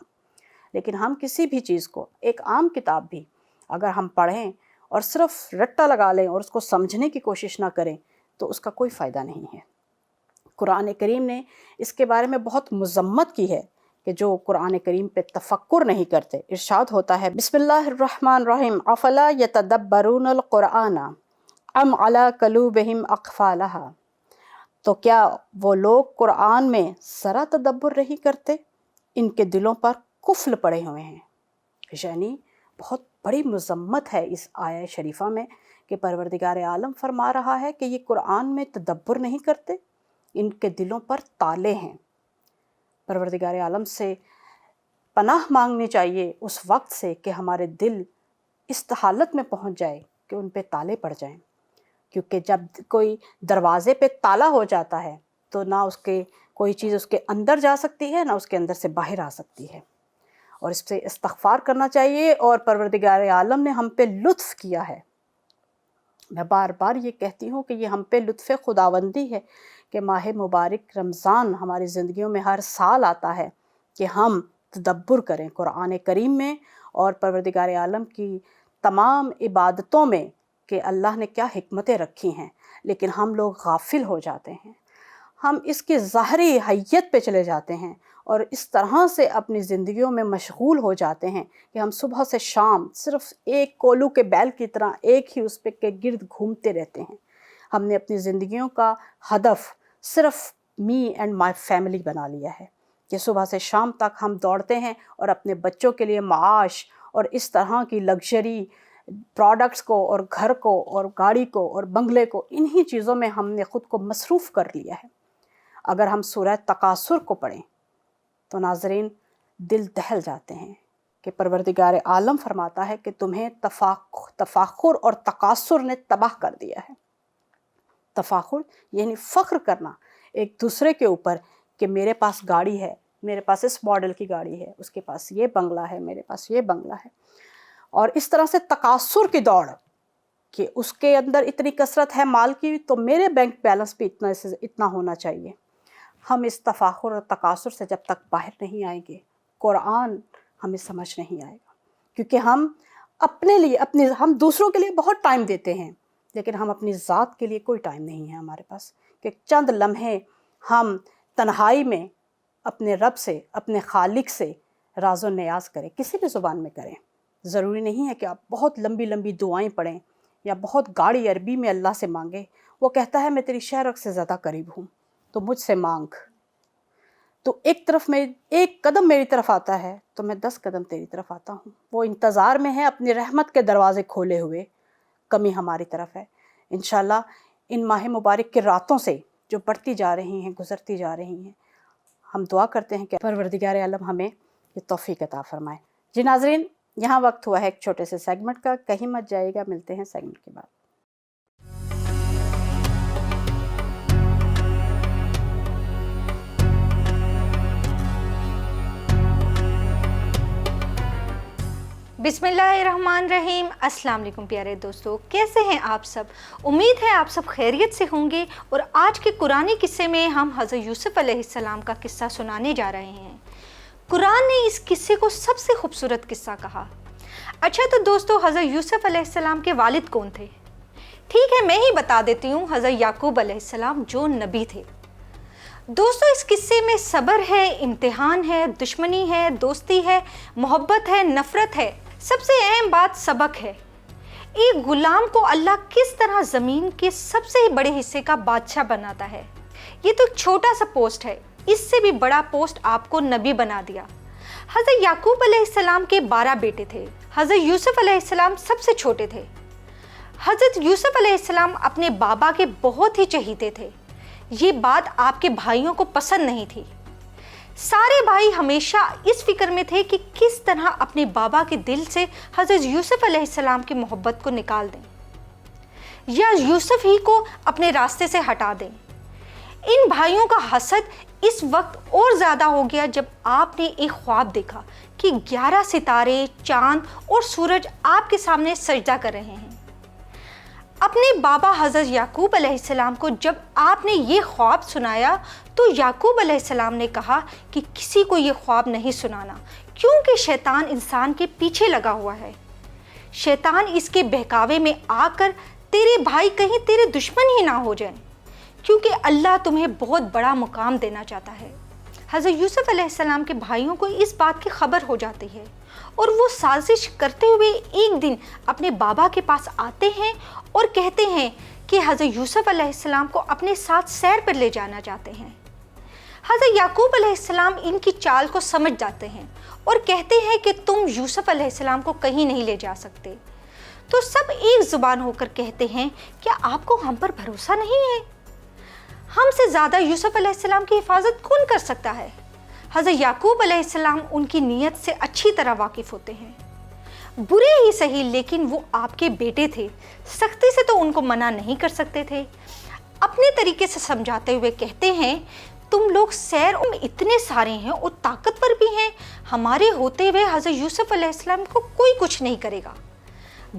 لیکن ہم کسی بھی چیز کو، ایک عام کتاب بھی اگر ہم پڑھیں اور صرف رٹا لگا لیں اور اس کو سمجھنے کی کوشش نہ کریں تو اس کا کوئی فائدہ نہیں ہے۔ قرآن کریم نے اس کے بارے میں بہت مذمت کی ہے کہ جو قرآن کریم پہ تفکر نہیں کرتے۔ ارشاد ہوتا ہے بسم اللہ الرحمن الرحیم افلا یتدبرون القرآن ام علی قلوبہم اقفالہا، تو کیا وہ لوگ قرآن میں ذرا تدبر نہیں کرتے، ان کے دلوں پر قفل پڑے ہوئے ہیں۔ یعنی بہت بڑی مذمت ہے اس آیہ شریفہ میں کہ پروردگار عالم فرما رہا ہے کہ یہ قرآن میں تدبر نہیں کرتے، ان کے دلوں پر تالے ہیں۔ پروردگار عالم سے پناہ مانگنی چاہیے اس وقت سے کہ ہمارے دل اس حالت میں پہنچ جائے کہ ان پہ تالے پڑ جائیں، کیونکہ جب کوئی دروازے پہ تالا ہو جاتا ہے تو نہ اس کے کوئی چیز اس کے اندر جا سکتی ہے، نہ اس کے اندر سے باہر آ سکتی ہے، اور اس سے استغفار کرنا چاہیے۔ اور پروردگار عالم نے ہم پہ لطف کیا ہے، میں بار بار یہ کہتی ہوں کہ یہ ہم پہ لطف خداوندی ہے کہ ماہ مبارک رمضان ہماری زندگیوں میں ہر سال آتا ہے کہ ہم تدبر کریں قرآن کریم میں اور پروردگار عالم کی تمام عبادتوں میں کہ اللہ نے کیا حکمتیں رکھی ہیں، لیکن ہم لوگ غافل ہو جاتے ہیں، ہم اس کی ظاہری حیت پہ چلے جاتے ہیں اور اس طرح سے اپنی زندگیوں میں مشغول ہو جاتے ہیں کہ ہم صبح سے شام صرف ایک کولو کے بیل کی طرح ایک ہی اس پہ کے گرد گھومتے رہتے ہیں۔ ہم نے اپنی زندگیوں کا ہدف صرف می اینڈ مائی فیملی بنا لیا ہے کہ صبح سے شام تک ہم دوڑتے ہیں اور اپنے بچوں کے لیے معاش اور اس طرح کی لگژری پروڈکٹس کو اور گھر کو اور گاڑی کو اور بنگلے کو، انہی چیزوں میں ہم نے خود کو مصروف کر لیا ہے۔ اگر ہم سورہ تکاثر کو پڑھیں تو ناظرین دل دہل جاتے ہیں کہ پروردگار عالم فرماتا ہے کہ تمہیں تفاخر اور تکاثر نے تباہ کر دیا ہے۔ تفاخر یعنی فخر کرنا ایک دوسرے کے اوپر کہ میرے پاس گاڑی ہے، میرے پاس اس ماڈل کی گاڑی ہے، اس کے پاس یہ بنگلہ ہے، میرے پاس یہ بنگلہ ہے، اور اس طرح سے تکاثر کی دوڑ کہ اس کے اندر اتنی کثرت ہے مال کی تو میرے بینک بیلنس بھی اتنا ہونا چاہیے۔ ہم اس تفاخر اور تکاثر سے جب تک باہر نہیں آئیں گے قرآن ہمیں سمجھ نہیں آئے گا، کیونکہ ہم اپنے لیے ہم دوسروں کے لیے بہت ٹائم دیتے ہیں، لیکن ہم اپنی ذات کے لیے کوئی ٹائم نہیں ہے ہمارے پاس کہ چند لمحے ہم تنہائی میں اپنے رب سے، اپنے خالق سے راز و نیاز کریں، کسی بھی زبان میں کریں۔ ضروری نہیں ہے کہ آپ بہت لمبی لمبی دعائیں پڑھیں یا بہت گاڑی عربی میں اللہ سے مانگیں۔ وہ کہتا ہے میں تیری شہرک سے زیادہ قریب ہوں تو مجھ سے مانگ، تو ایک قدم میری طرف آتا ہے تو میں 10 قدم تیری طرف آتا ہوں۔ وہ انتظار میں ہے اپنی رحمت کے دروازے کھولے ہوئے، کمی ہماری طرف ہے۔ انشاءاللہ ان ماہ مبارک کے راتوں سے جو بڑھتی جا رہی ہیں، گزرتی جا رہی ہیں، ہم دعا کرتے ہیں کہ پروردگار عالم ہمیں یہ توفیق عطا فرمائے۔ جی ناظرین، یہاں وقت ہوا ہے ایک چھوٹے سے سیگمنٹ کا، کہیں مت جائے گا، ملتے ہیں سیگمنٹ کے بعد۔ بسم اللہ الرحمن الرحیم۔ السلام علیکم پیارے دوستو، کیسے ہیں آپ سب؟ امید ہے آپ سب خیریت سے ہوں گے، اور آج کے قرآنی قصے میں ہم حضرت یوسف علیہ السلام کا قصہ سنانے جا رہے ہیں۔ قرآن نے اس قصے کو سب سے خوبصورت قصہ کہا۔ اچھا تو دوستو، حضرت یوسف علیہ السلام کے والد کون تھے؟ ٹھیک ہے، میں ہی بتا دیتی ہوں، حضرت یعقوب علیہ السلام جو نبی تھے۔ دوستو اس قصے میں صبر ہے، امتحان ہے، دشمنی ہے، دوستی ہے، محبت ہے، نفرت ہے، سب سے اہم بات سبق ہے۔ ایک غلام کو اللہ کس طرح زمین کے سب سے بڑے حصے کا بادشاہ بناتا ہے۔ یہ تو ایک چھوٹا سا پوسٹ ہے، اس سے بھی بڑا پوسٹ آپ کو نبی بنا دیا۔ حضرت یعقوب علیہ السلام کے 12 بیٹے تھے، حضرت یوسف علیہ السلام سب سے چھوٹے تھے۔ حضرت یوسف علیہ السلام اپنے بابا کے بہت ہی چہیتے تھے، یہ بات آپ کے بھائیوں کو پسند نہیں تھی۔ سارے بھائی ہمیشہ اس فکر میں تھے کہ کس طرح اپنے بابا کے دل سے حضرت یوسف علیہ السلام کی محبت کو نکال دیں یا یوسف ہی کو اپنے راستے سے ہٹا دیں۔ ان بھائیوں کا حسد اس وقت اور زیادہ ہو گیا جب آپ نے ایک خواب دیکھا کہ 11 ستارے، چاند اور سورج آپ کے سامنے سجدہ کر رہے ہیں۔ اپنے بابا حضرت یعقوب علیہ السلام کو جب آپ نے یہ خواب سنایا تو یعقوب علیہ السلام نے کہا کہ کسی کو یہ خواب نہیں سنانا، کیونکہ شیطان انسان کے پیچھے لگا ہوا ہے۔ شیطان اس کے بہکاوے میں آ کر تیرے بھائی کہیں تیرے دشمن ہی نہ ہو جائیں، کیونکہ اللہ تمہیں بہت بڑا مقام دینا چاہتا ہے۔ حضرت یوسف علیہ السلام کے بھائیوں کو اس بات کی خبر ہو جاتی ہے اور وہ سازش کرتے ہوئے ایک دن اپنے بابا کے پاس آتے ہیں اور کہتے ہیں کہ حضرت یوسف علیہ السلام کو اپنے ساتھ سیر پر لے جانا چاہتے ہیں۔ حضرت یعقوب علیہ السلام ان کی چال کو سمجھ جاتے ہیں اور کہتے ہیں کہ تم یوسف علیہ السلام کو کہیں نہیں لے جا سکتے۔ تو سب ایک زبان ہو کر کہتے ہیں کیا آپ کو ہم پر بھروسہ نہیں ہے؟ ہم سے زیادہ یوسف علیہ السلام کی حفاظت کون کر سکتا ہے؟ حضرت یعقوب علیہ السلام ان کی نیت سے اچھی طرح واقف ہوتے ہیں۔ برے ہی صحیح لیکن وہ آپ کے بیٹے تھے، سختی سے تو ان کو منع نہیں کر سکتے تھے۔ اپنے طریقے سے سمجھاتے ہوئے کہتے ہیں تم لوگ سیر میں اتنے سارے ہیں اور طاقتور بھی ہیں، ہمارے ہوتے ہوئے حضرت یوسف علیہ السلام کو کوئی کچھ نہیں کرے گا۔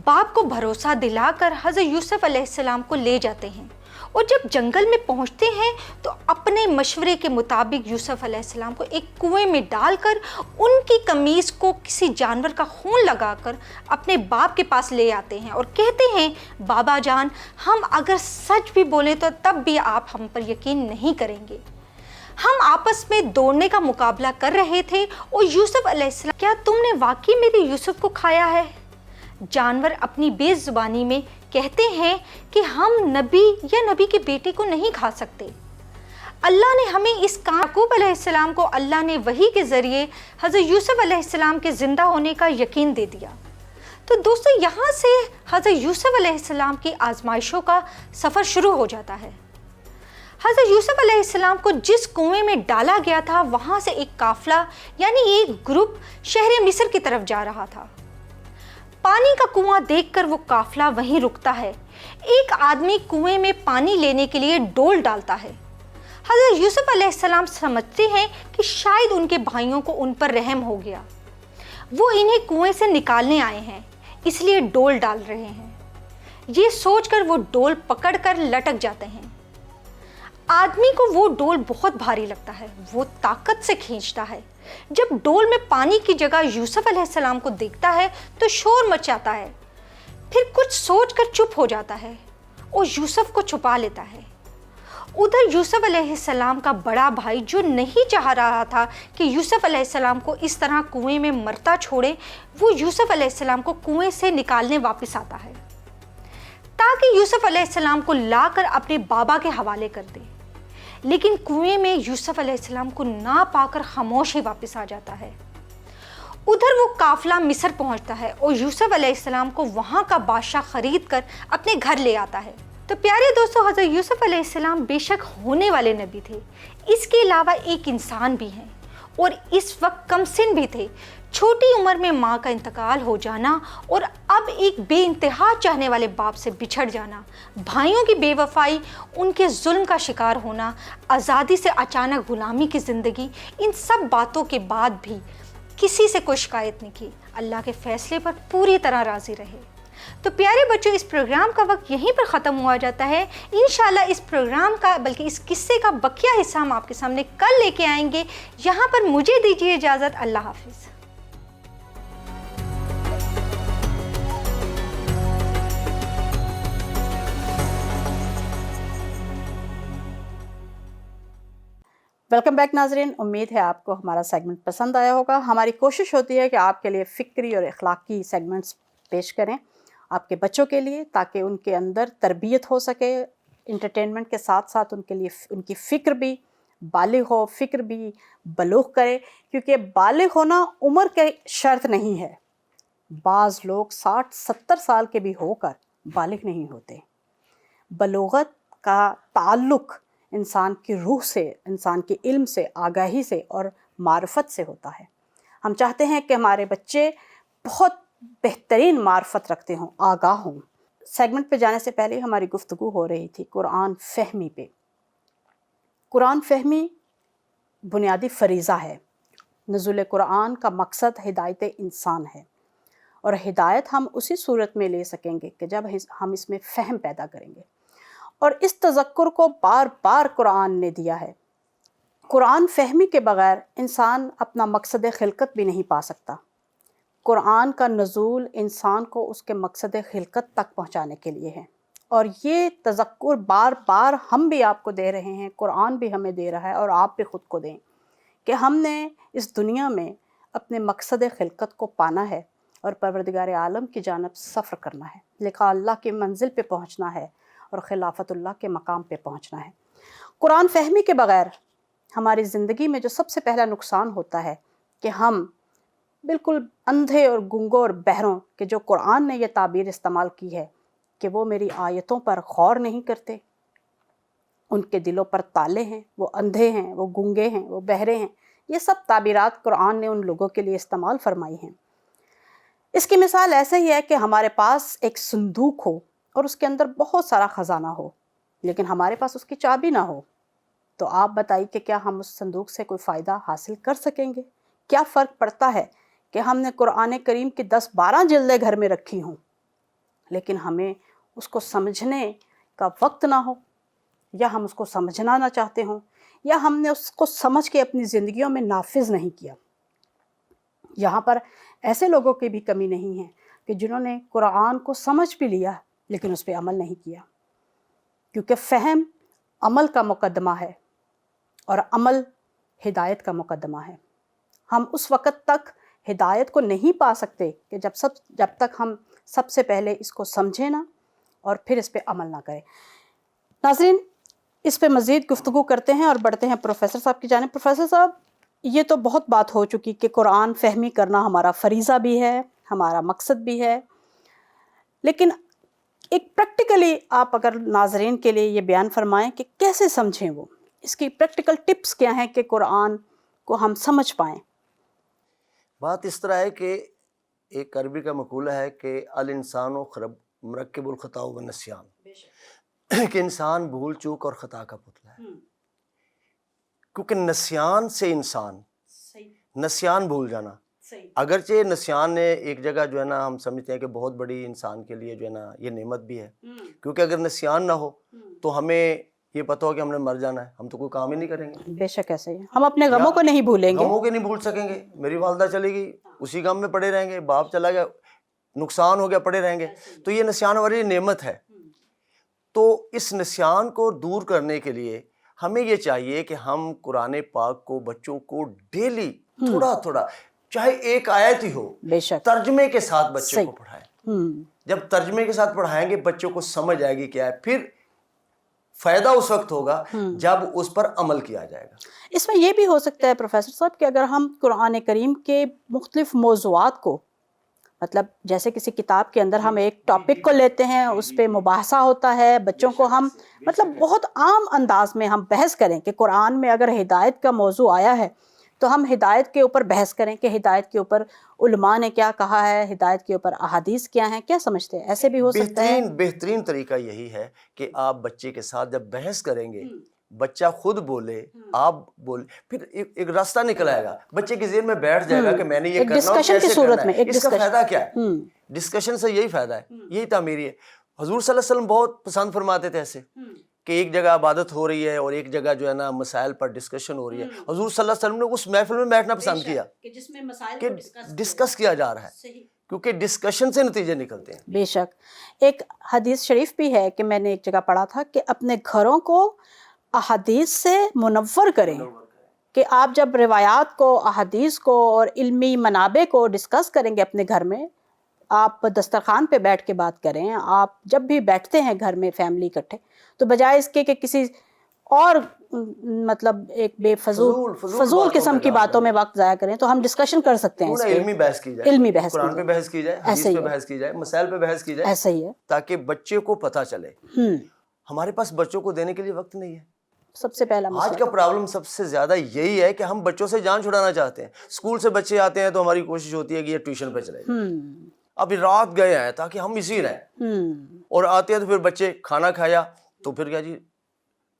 باپ کو بھروسہ دلا کر حضرت یوسف علیہ السلام کو لے جاتے ہیں اور جب جنگل میں پہنچتے ہیں تو اپنے مشورے کے مطابق یوسف علیہ السلام کو ایک کنویں میں ڈال کر ان کی قمیص کو کسی جانور کا خون لگا کر اپنے باپ کے پاس لے آتے ہیں اور کہتے ہیں بابا جان، ہم اگر سچ بھی بولیں تو تب بھی آپ ہم پر یقین نہیں کریں گے۔ ہم آپس میں دوڑنے کا مقابلہ کر رہے تھے اور یوسف علیہ السلام، کیا تم نے واقعی میرے یوسف کو کھایا ہے؟ جانور اپنی بے زبانی میں کہتے ہیں کہ ہم نبی یا نبی کے بیٹے کو نہیں کھا سکتے۔ اللہ نے ہمیں اس کام، یعقوب علیہ السلام کو اللہ نے وحی کے ذریعے حضرت یوسف علیہ السلام کے زندہ ہونے کا یقین دے دیا۔ تو دوستو یہاں سے حضرت یوسف علیہ السلام کی آزمائشوں کا سفر شروع ہو جاتا ہے۔ حضرت یوسف علیہ السلام کو جس کنویں میں ڈالا گیا تھا وہاں سے ایک قافلہ یعنی ایک گروپ شہر مصر کی طرف جا رہا تھا۔ پانی کا کنواں دیکھ کر وہ قافلہ وہیں رکتا ہے۔ ایک آدمی کنویں میں پانی لینے کے لیے ڈول ڈالتا ہے۔ حضرت یوسف علیہ السلام سمجھتے ہیں کہ شاید ان کے بھائیوں کو ان پر رحم ہو گیا، وہ انہیں کنویں سے نکالنے آئے ہیں اس لیے ڈول ڈال رہے ہیں۔ یہ سوچ کر وہ ڈول پکڑ کر لٹک جاتے ہیں۔ آدمی کو وہ ڈول بہت بھاری لگتا ہے، وہ طاقت سے کھینچتا ہے۔ جب ڈول میں پانی کی جگہ یوسف علیہ السلام کو دیکھتا ہے تو شور مچاتا ہے، پھر کچھ سوچ کر چپ ہو جاتا ہے اور یوسف کو چھپا لیتا ہے۔ ادھر یوسف علیہ السلام کا بڑا بھائی جو نہیں چاہ رہا تھا کہ یوسف علیہ السلام کو اس طرح کنویں میں مرتا چھوڑے، وہ یوسف علیہ السلام کو کنویں سے نکالنے واپس آتا ہے تاکہ یوسف علیہ السلام کو لا کر اپنے بابا کے حوالے کر دے، لیکن کنویں میں یوسف علیہ السلام کو نہ پا کر خاموش ہی واپس آ جاتا ہے۔ ادھر وہ قافلہ مصر پہنچتا ہے اور یوسف علیہ السلام کو وہاں کا بادشاہ خرید کر اپنے گھر لے آتا ہے۔ تو پیارے دوستو، حضرت یوسف علیہ السلام بے شک ہونے والے نبی تھے، اس کے علاوہ ایک انسان بھی ہیں اور اس وقت کم سن بھی تھے۔ چھوٹی عمر میں ماں کا انتقال ہو جانا اور اب ایک بے انتہا چاہنے والے باپ سے بچھڑ جانا، بھائیوں کی بے وفائی، ان کے ظلم کا شکار ہونا، آزادی سے اچانک غلامی کی زندگی، ان سب باتوں کے بعد بھی کسی سے کوئی شکایت نہیں کی، اللہ کے فیصلے پر پوری طرح راضی رہے۔ تو پیارے بچوں، اس پروگرام کا وقت یہیں پر ختم ہوا جاتا ہے۔ انشاءاللہ اس پروگرام کا بلکہ اس قصے کا بقیہ حصہ ہم آپ کے سامنے کل لے کے آئیں گے۔ یہاں پر مجھے دیجیے اجازت، اللہ حافظ۔ ویلکم بیک ناظرین، امید ہے آپ کو ہمارا سیگمنٹ پسند آیا ہوگا۔ ہماری کوشش ہوتی ہے کہ آپ کے لیے فکری اور اخلاقی سیگمنٹس پیش کریں آپ کے بچوں کے لیے، تاکہ ان کے اندر تربیت ہو سکے، انٹرٹینمنٹ کے ساتھ ساتھ ان کے لیے ان کی فکر بھی بالغ ہو، فکر بھی بلوغ کرے، کیونکہ بالغ ہونا عمر کے شرط نہیں ہے۔ بعض لوگ 60-70 سال کے بھی ہو کر بالغ نہیں ہوتے۔ بلوغت کا تعلق انسان کی روح سے، انسان کے علم سے، آگاہی سے اور معرفت سے ہوتا ہے۔ ہم چاہتے ہیں کہ ہمارے بچے بہت بہترین معرفت رکھتے ہوں، آگاہ ہوں۔ سیگمنٹ پہ جانے سے پہلے ہماری گفتگو ہو رہی تھی قرآن فہمی پہ۔ قرآن فہمی بنیادی فریضہ ہے۔ نزول قرآن کا مقصد ہدایت انسان ہے، اور ہدایت ہم اسی صورت میں لے سکیں گے کہ جب ہم اس میں فہم پیدا کریں گے، اور اس تذکر کو بار بار قرآن نے دیا ہے۔ قرآن فہمی کے بغیر انسان اپنا مقصد خلقت بھی نہیں پا سکتا۔ قرآن کا نزول انسان کو اس کے مقصد خلقت تک پہنچانے کے لیے ہے، اور یہ تذکر بار بار ہم بھی آپ کو دے رہے ہیں، قرآن بھی ہمیں دے رہا ہے، اور آپ بھی خود کو دیں کہ ہم نے اس دنیا میں اپنے مقصد خلقت کو پانا ہے اور پروردگار عالم کی جانب سفر کرنا ہے، لکھا اللہ کی منزل پہ پہنچنا ہے اور خلافت اللہ کے مقام پہ پہنچنا ہے۔ قرآن فہمی کے بغیر ہماری زندگی میں جو سب سے پہلا نقصان ہوتا ہے کہ ہم بالکل اندھے اور گنگوں اور بہروں کہ جو قرآن نے یہ تعبیر استعمال کی ہے کہ وہ میری آیتوں پر غور نہیں کرتے، ان کے دلوں پر تالے ہیں، وہ اندھے ہیں، وہ گنگے ہیں، وہ بہرے ہیں۔ یہ سب تعبیرات قرآن نے ان لوگوں کے لیے استعمال فرمائی ہیں۔ اس کی مثال ایسے ہی ہے کہ ہمارے پاس ایک صندوق ہو اور اس کے اندر بہت سارا خزانہ ہو، لیکن ہمارے پاس اس کی چابی نہ ہو، تو آپ بتائیے کہ کیا ہم اس صندوق سے کوئی فائدہ حاصل کر سکیں گے؟ کیا فرق پڑتا ہے کہ ہم نے قرآن کریم کی 10-12 جلدیں گھر میں رکھی ہوں لیکن ہمیں اس کو سمجھنے کا وقت نہ ہو، یا ہم اس کو سمجھنا نہ چاہتے ہوں، یا ہم نے اس کو سمجھ کے اپنی زندگیوں میں نافذ نہیں کیا۔ یہاں پر ایسے لوگوں کی بھی کمی نہیں ہے کہ جنہوں نے قرآن کو سمجھ بھی لیا لیکن اس پہ عمل نہیں کیا، کیونکہ فہم عمل کا مقدمہ ہے اور عمل ہدایت کا مقدمہ ہے۔ ہم اس وقت تک ہدایت کو نہیں پا سکتے کہ جب تک ہم سب سے پہلے اس کو سمجھیں نہ اور پھر اس پہ عمل نہ کریں۔ ناظرین، اس پہ مزید گفتگو کرتے ہیں اور بڑھتے ہیں پروفیسر صاحب کی جانب۔ پروفیسر صاحب، یہ تو بہت بات ہو چکی کہ قرآن فہمی کرنا ہمارا فریضہ بھی ہے، ہمارا مقصد بھی ہے، لیکن ایک پریکٹیکلی آپ اگر ناظرین کے لیے یہ بیان فرمائیں کہ کیسے سمجھیں، وہ اس کی پریکٹیکل ٹپس کیا ہیں کہ قرآن کو ہم سمجھ پائیں؟ بات اس طرح ہے کہ ایک عربی کا مقولہ ہے کہ الانسان مرکب الخطا و نسیان، کہ انسان بھول چوک اور خطا کا پتلا ہے، کیونکہ نسیان سے انسان، نسیان بھول جانا، اگرچہ نسیان نے ایک جگہ جو ہے نا ہم سمجھتے ہیں کہ بہت بڑی انسان کے لیے جو ہے نا یہ نعمت بھی ہے، کیونکہ اگر نسیان نہ ہو تو ہمیں یہ پتہ ہو کہ ہم نے مر جانا ہے، ہم تو کوئی کام ہی نہیں کریں گے۔ بے شک ایسے ہی ہم اپنے غموں کو نہیں بھولیں گے، غموں کے نہیں بھول سکیں گے۔ میری والدہ چلی گئی، اسی غم میں پڑے رہیں گے، باپ چلا گیا، نقصان ہو گیا، پڑے رہیں گے۔ تو یہ نسیان ہماری نعمت ہے۔ تو اس نسیان کو دور کرنے کے لیے ہمیں یہ چاہیے کہ ہم قرآن پاک کو بچوں کو ڈیلی تھوڑا تھوڑا، چاہے ایک آیت ہی ہو، بے شک ترجمے کے ساتھ بچوں کو پڑھائیں۔ جب ترجمے کے ساتھ پڑھائیں گے بچوں کو سمجھ آئے گی کیا ہے، پھر فائدہ اس وقت ہوگا جب اس پر عمل کیا جائے گا۔ اس میں یہ بھی ہو سکتا ہے پروفیسر صاحب کہ اگر ہم قرآن کریم کے مختلف موضوعات کو، مطلب جیسے کسی کتاب کے اندر ہم ایک ٹاپک کو لیتے ہیں، اس پہ مباحثہ ہوتا ہے، بچوں کو ہم مطلب بہت عام انداز میں ہم بحث کریں کہ قرآن میں اگر ہدایت کا موضوع آیا ہے تو ہم ہدایت کے اوپر بحث کریں کہ ہدایت کے اوپر علماء نے کیا کہا ہے، ہدایت کے اوپر احادیث کیا ہیں، کیا سمجھتے ہیں؟ ایسے بھی ہو سکتا ہے۔ بہترین طریقہ یہی ہے کہ آپ بچے کے ساتھ جب بحث کریں گے، بچہ خود بولے، آپ بولے، پھر ایک راستہ نکل آئے گا، بچے کے ذہن میں بیٹھ جائے گا کہ میں نے یہ کرنا اور کیسے کرنا ہے۔ اس کا فائدہ کیا ہے؟ ڈسکشن سے یہی فائدہ ہے، یہی تعمیری ہے۔ حضور صلی اللہ علیہ وسلم بہت پسند فرماتے تھے ایسے کہ ایک جگہ عبادت ہو رہی ہے اور ایک جگہ جو ہے نا مسائل پر ڈسکشن ہو رہی ہے، حضور صلی اللہ علیہ وسلم نے اس محفل میں بیٹھنا پسند کیا کہ ڈسکس کیا جا رہا ہے، کیونکہ ڈسکشن سے نتیجے نکلتے ہیں۔ بے شک۔ ایک حدیث شریف بھی ہے کہ میں نے ایک جگہ پڑھا تھا کہ اپنے گھروں کو احادیث سے منور کریں، کہ آپ جب روایات کو، احادیث کو اور علمی منابع کو ڈسکس کریں گے اپنے گھر میں، آپ دسترخوان پہ بیٹھ کے بات کریں، آپ جب بھی بیٹھتے ہیں گھر میں فیملی اکٹھے، تو بجائے اس کے کہ کسی اور مطلب ایک بے فضول قسم کی باتوں میں وقت ضائع کریں، تو ہم ڈسکشن کر سکتے ہیں، علمی بحث کی جائے، علمی بحث، قرآن پہ بحث کی جائے، حدیث پہ بحث کی جائے، مسائل پہ بحث کی جائے، ایسا ہی ہے، تاکہ بچے کو پتہ چلے۔ ہمارے پاس بچوں کو دینے کے لیے وقت نہیں ہے۔ سب سے پہلا آج کا پرابلم سب سے زیادہ یہی ہے کہ ہم بچوں سے جان چھڑانا چاہتے ہیں۔ اسکول سے بچے آتے ہیں تو ہماری کوشش ہوتی ہے کہ یہ ٹیوشن پہ چلے جائیں، اب رات گئے ہیں تاکہ ہم اسی رہیں، اور آتے ہیں تو پھر بچے کھانا کھایا تو پھر کیا جی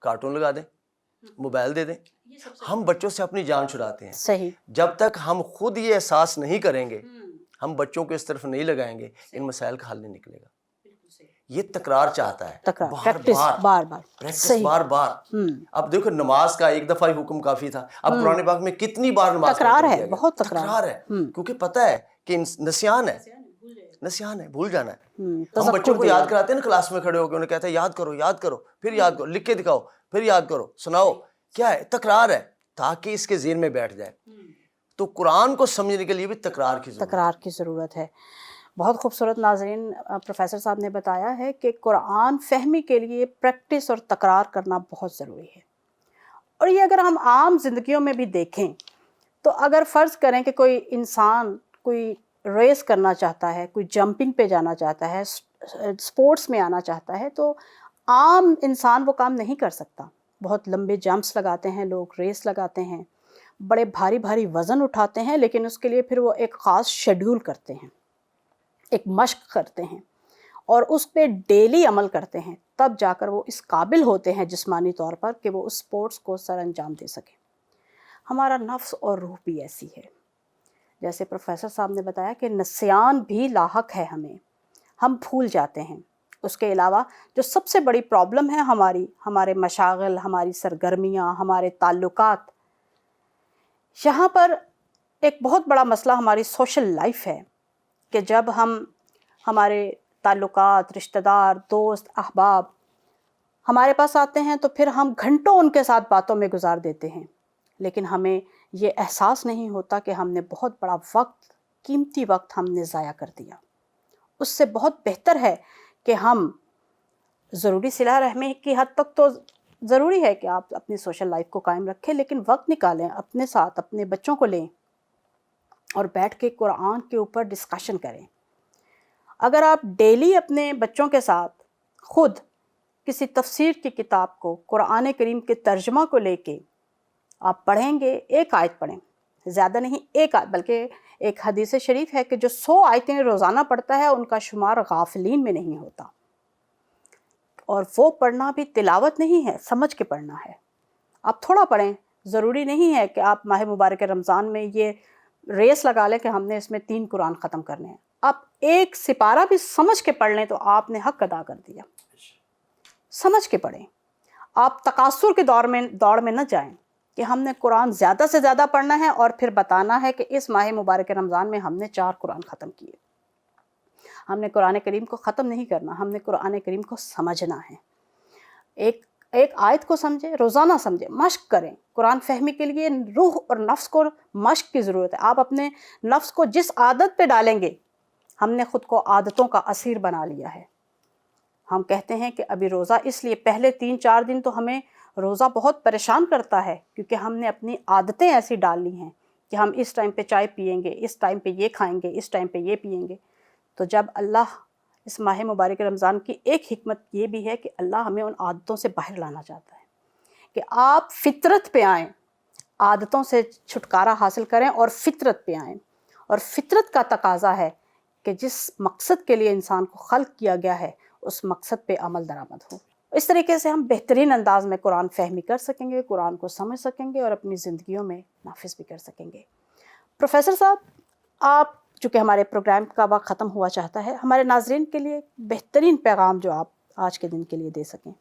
کارٹون لگا دیں، موبائل دے دیں۔ ہم بچوں سے اپنی جان چھڑاتے ہیں۔ صحیح۔ جب تک ہم خود یہ احساس نہیں کریں گے، ہم بچوں کو اس طرف نہیں لگائیں گے، ان مسائل کا حل نہیں نکلے گا۔ یہ تکرار چاہتا ہے، بار بار۔ اب دیکھو نماز کا ایک دفعہ ہی حکم کافی تھا، اب قرآن پاک میں کتنی بار نماز تکرار ہے، بہت تکرار ہے، کیونکہ پتہ ہے کہ نسیان ہے، بھول جانا ہے۔ ہم بچوں کو یاد کراتے ہیں نا کلاس میں کھڑے ہو کے، انہیں کہتے ہیں یاد کرو، پھر یاد کرو، پھر یاد کرو، لکھ کے دکھاؤ، پھر یاد کرو، سناؤ، کیا ہے؟ تکرار ہے۔ تاکہ اس کے ذہن میں بیٹھ جائے. تو قرآن کو سمجھنے کے لیے بھی تکرار کی ضرورت ہے. بہت خوبصورت. ناظرین، پروفیسر صاحب نے بتایا ہے کہ قرآن فہمی کے لیے پریکٹس اور تکرار کرنا بہت ضروری ہے. اور یہ اگر ہم عام زندگیوں میں بھی دیکھیں تو اگر فرض کریں کہ کوئی انسان کوئی ریس کرنا چاہتا ہے، کوئی جمپنگ پہ جانا چاہتا ہے، سپورٹس میں آنا چاہتا ہے، تو عام انسان وہ کام نہیں کر سکتا. بہت لمبے جمپس لگاتے ہیں لوگ، ریس لگاتے ہیں، بڑے بھاری بھاری وزن اٹھاتے ہیں، لیکن اس کے لیے پھر وہ ایک خاص شیڈول کرتے ہیں، ایک مشق کرتے ہیں اور اس پہ ڈیلی عمل کرتے ہیں. تب جا کر وہ اس قابل ہوتے ہیں جسمانی طور پر کہ وہ اس سپورٹس کو سر انجام دے سکیں. ہمارا نفس اور روح بھی ایسی ہے. جیسے پروفیسر صاحب نے بتایا کہ نسیان بھی لاحق ہے ہم بھول جاتے ہیں. اس کے علاوہ جو سب سے بڑی پرابلم ہے ہمارے مشاغل، ہماری سرگرمیاں، ہمارے تعلقات، یہاں پر ایک بہت بڑا مسئلہ ہماری سوشل لائف ہے کہ جب ہمارے تعلقات، رشتہ دار، دوست، احباب ہمارے پاس آتے ہیں تو پھر ہم گھنٹوں ان کے ساتھ باتوں میں گزار دیتے ہیں، لیکن ہمیں یہ احساس نہیں ہوتا کہ ہم نے بہت بڑا وقت، قیمتی وقت ہم نے ضائع کر دیا. اس سے بہت بہتر ہے کہ ہم ضروری صلہ رحمی کی حد تک تو ضروری ہے کہ آپ اپنی سوشل لائف کو قائم رکھیں، لیکن وقت نکالیں اپنے ساتھ، اپنے بچوں کو لیں اور بیٹھ کے قرآن کے اوپر ڈسکشن کریں. اگر آپ ڈیلی اپنے بچوں کے ساتھ خود کسی تفسیر کی کتاب کو، قرآن کریم کے ترجمہ کو لے کے آپ پڑھیں گے، ایک آیت پڑھیں، زیادہ نہیں، ایک آیت، بلکہ ایک حدیث شریف ہے کہ جو 100 آیتیں روزانہ پڑھتا ہے ان کا شمار غافلین میں نہیں ہوتا. اور وہ پڑھنا بھی تلاوت نہیں ہے، سمجھ کے پڑھنا ہے. آپ تھوڑا پڑھیں، ضروری نہیں ہے کہ آپ ماہ مبارک رمضان میں یہ ریس لگا لیں کہ ہم نے اس میں 3 قرآن ختم کرنے ہیں. آپ ایک سپارہ بھی سمجھ کے پڑھ لیں تو آپ نے حق ادا کر دیا. سمجھ کے پڑھیں. آپ تقاصر کے دوڑ میں نہ جائیں کہ ہم نے قرآن زیادہ سے زیادہ پڑھنا ہے اور پھر بتانا ہے کہ اس ماہ مبارک رمضان میں ہم نے 4 قرآن ختم کیے. ہم نے قرآن کریم کو ختم نہیں کرنا، ہم نے قرآن کریم کو سمجھنا ہے. ایک آیت کو سمجھیں، روزانہ سمجھیں، مشق کریں. قرآن فہمی کے لیے روح اور نفس کو مشق کی ضرورت ہے. آپ اپنے نفس کو جس عادت پہ ڈالیں گے، ہم نے خود کو عادتوں کا اسیر بنا لیا ہے. ہم کہتے ہیں کہ ابھی روزہ، اس لیے پہلے 3-4 دن تو ہمیں روزہ بہت پریشان کرتا ہے کیونکہ ہم نے اپنی عادتیں ایسی ڈال لی ہیں کہ ہم اس ٹائم پہ چائے پئیں گے، اس ٹائم پہ یہ کھائیں گے، اس ٹائم پہ یہ پئیں گے. تو جب اللہ اس ماہ مبارک رمضان کی ایک حکمت یہ بھی ہے کہ اللہ ہمیں ان عادتوں سے باہر لانا چاہتا ہے کہ آپ فطرت پہ آئیں، عادتوں سے چھٹکارا حاصل کریں اور فطرت پہ آئیں. اور فطرت کا تقاضا ہے کہ جس مقصد کے لیے انسان کو خلق کیا گیا ہے اس مقصد پہ عمل درآمد ہو. اس طریقے سے ہم بہترین انداز میں قرآن فہمی کر سکیں گے، قرآن کو سمجھ سکیں گے اور اپنی زندگیوں میں نافذ بھی کر سکیں گے. پروفیسر صاحب، آپ چونکہ ہمارے پروگرام کا وقت ختم ہوا چاہتا ہے، ہمارے ناظرین کے لیے بہترین پیغام جو آپ آج کے دن کے لیے دے سکیں.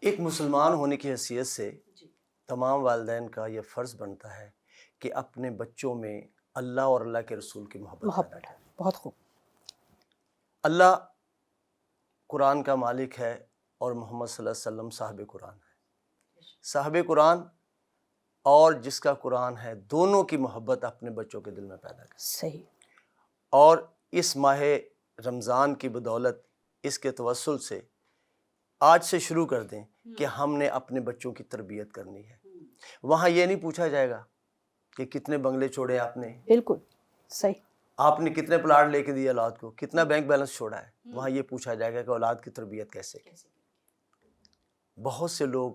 ایک مسلمان ہونے کی حیثیت سے تمام والدین کا یہ فرض بنتا ہے کہ اپنے بچوں میں اللہ اور اللہ کے رسول کی محبت ہے. بہت خوب. اللہ قرآن کا مالک ہے اور محمد صلی اللہ علیہ وسلم صاحب قرآن ہے. صاحب قرآن اور جس کا قرآن ہے، دونوں کی محبت اپنے بچوں کے دل میں پیدا کریں. صحیح. اور اس ماہ رمضان کی بدولت، اس کے توسل سے آج سے شروع کر دیں کہ ہم نے اپنے بچوں کی تربیت کرنی ہے. وہاں یہ نہیں پوچھا جائے گا کہ کتنے بنگلے چھوڑے آپ نے، بالکل صحیح، آپ نے کتنے پلاٹ لے کے دیے اولاد کو، کتنا بینک بیلنس چھوڑا ہے. وہاں یہ پوچھا جائے گا کہ اولاد کی تربیت کیسے. بہت سے لوگ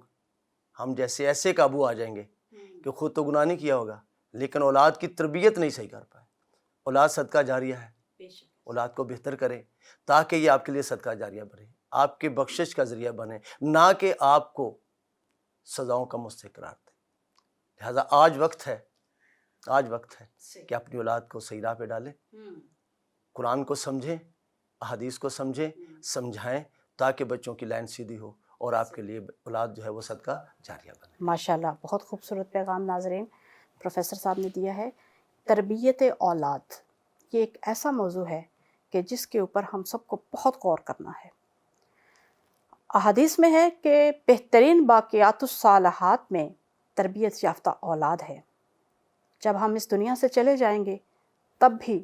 ہم جیسے ایسے قابو آ جائیں گے کہ خود تو گناہ نہیں کیا ہوگا لیکن اولاد کی تربیت نہیں صحیح کر پائے. اولاد صدقہ جاریہ ہے، اولاد کو بہتر کریں تاکہ یہ آپ کے لیے صدقہ جاریہ بنے، آپ کے بخشش کا ذریعہ بنے، نہ کہ آپ کو سزاؤں کا مستحق قرار دے. لہٰذا آج وقت ہے کہ اپنی اولاد کو صحیح راہ پہ ڈالیں، قرآن کو سمجھیں، احادیث کو سمجھیں، سمجھائیں تاکہ بچوں کی لائن سیدھی ہو اور آپ کے لیے اولاد جو ہے وہ صدقہ جاریہ بنے. ماشاءاللہ، بہت خوبصورت پیغام ناظرین پروفیسر صاحب نے دیا ہے. تربیت اولاد یہ ایک ایسا موضوع ہے کہ جس کے اوپر ہم سب کو بہت غور کرنا ہے. احادیث میں ہے کہ بہترین باقیات الصالحات میں تربیت یافتہ اولاد ہے. جب ہم اس دنیا سے چلے جائیں گے تب بھی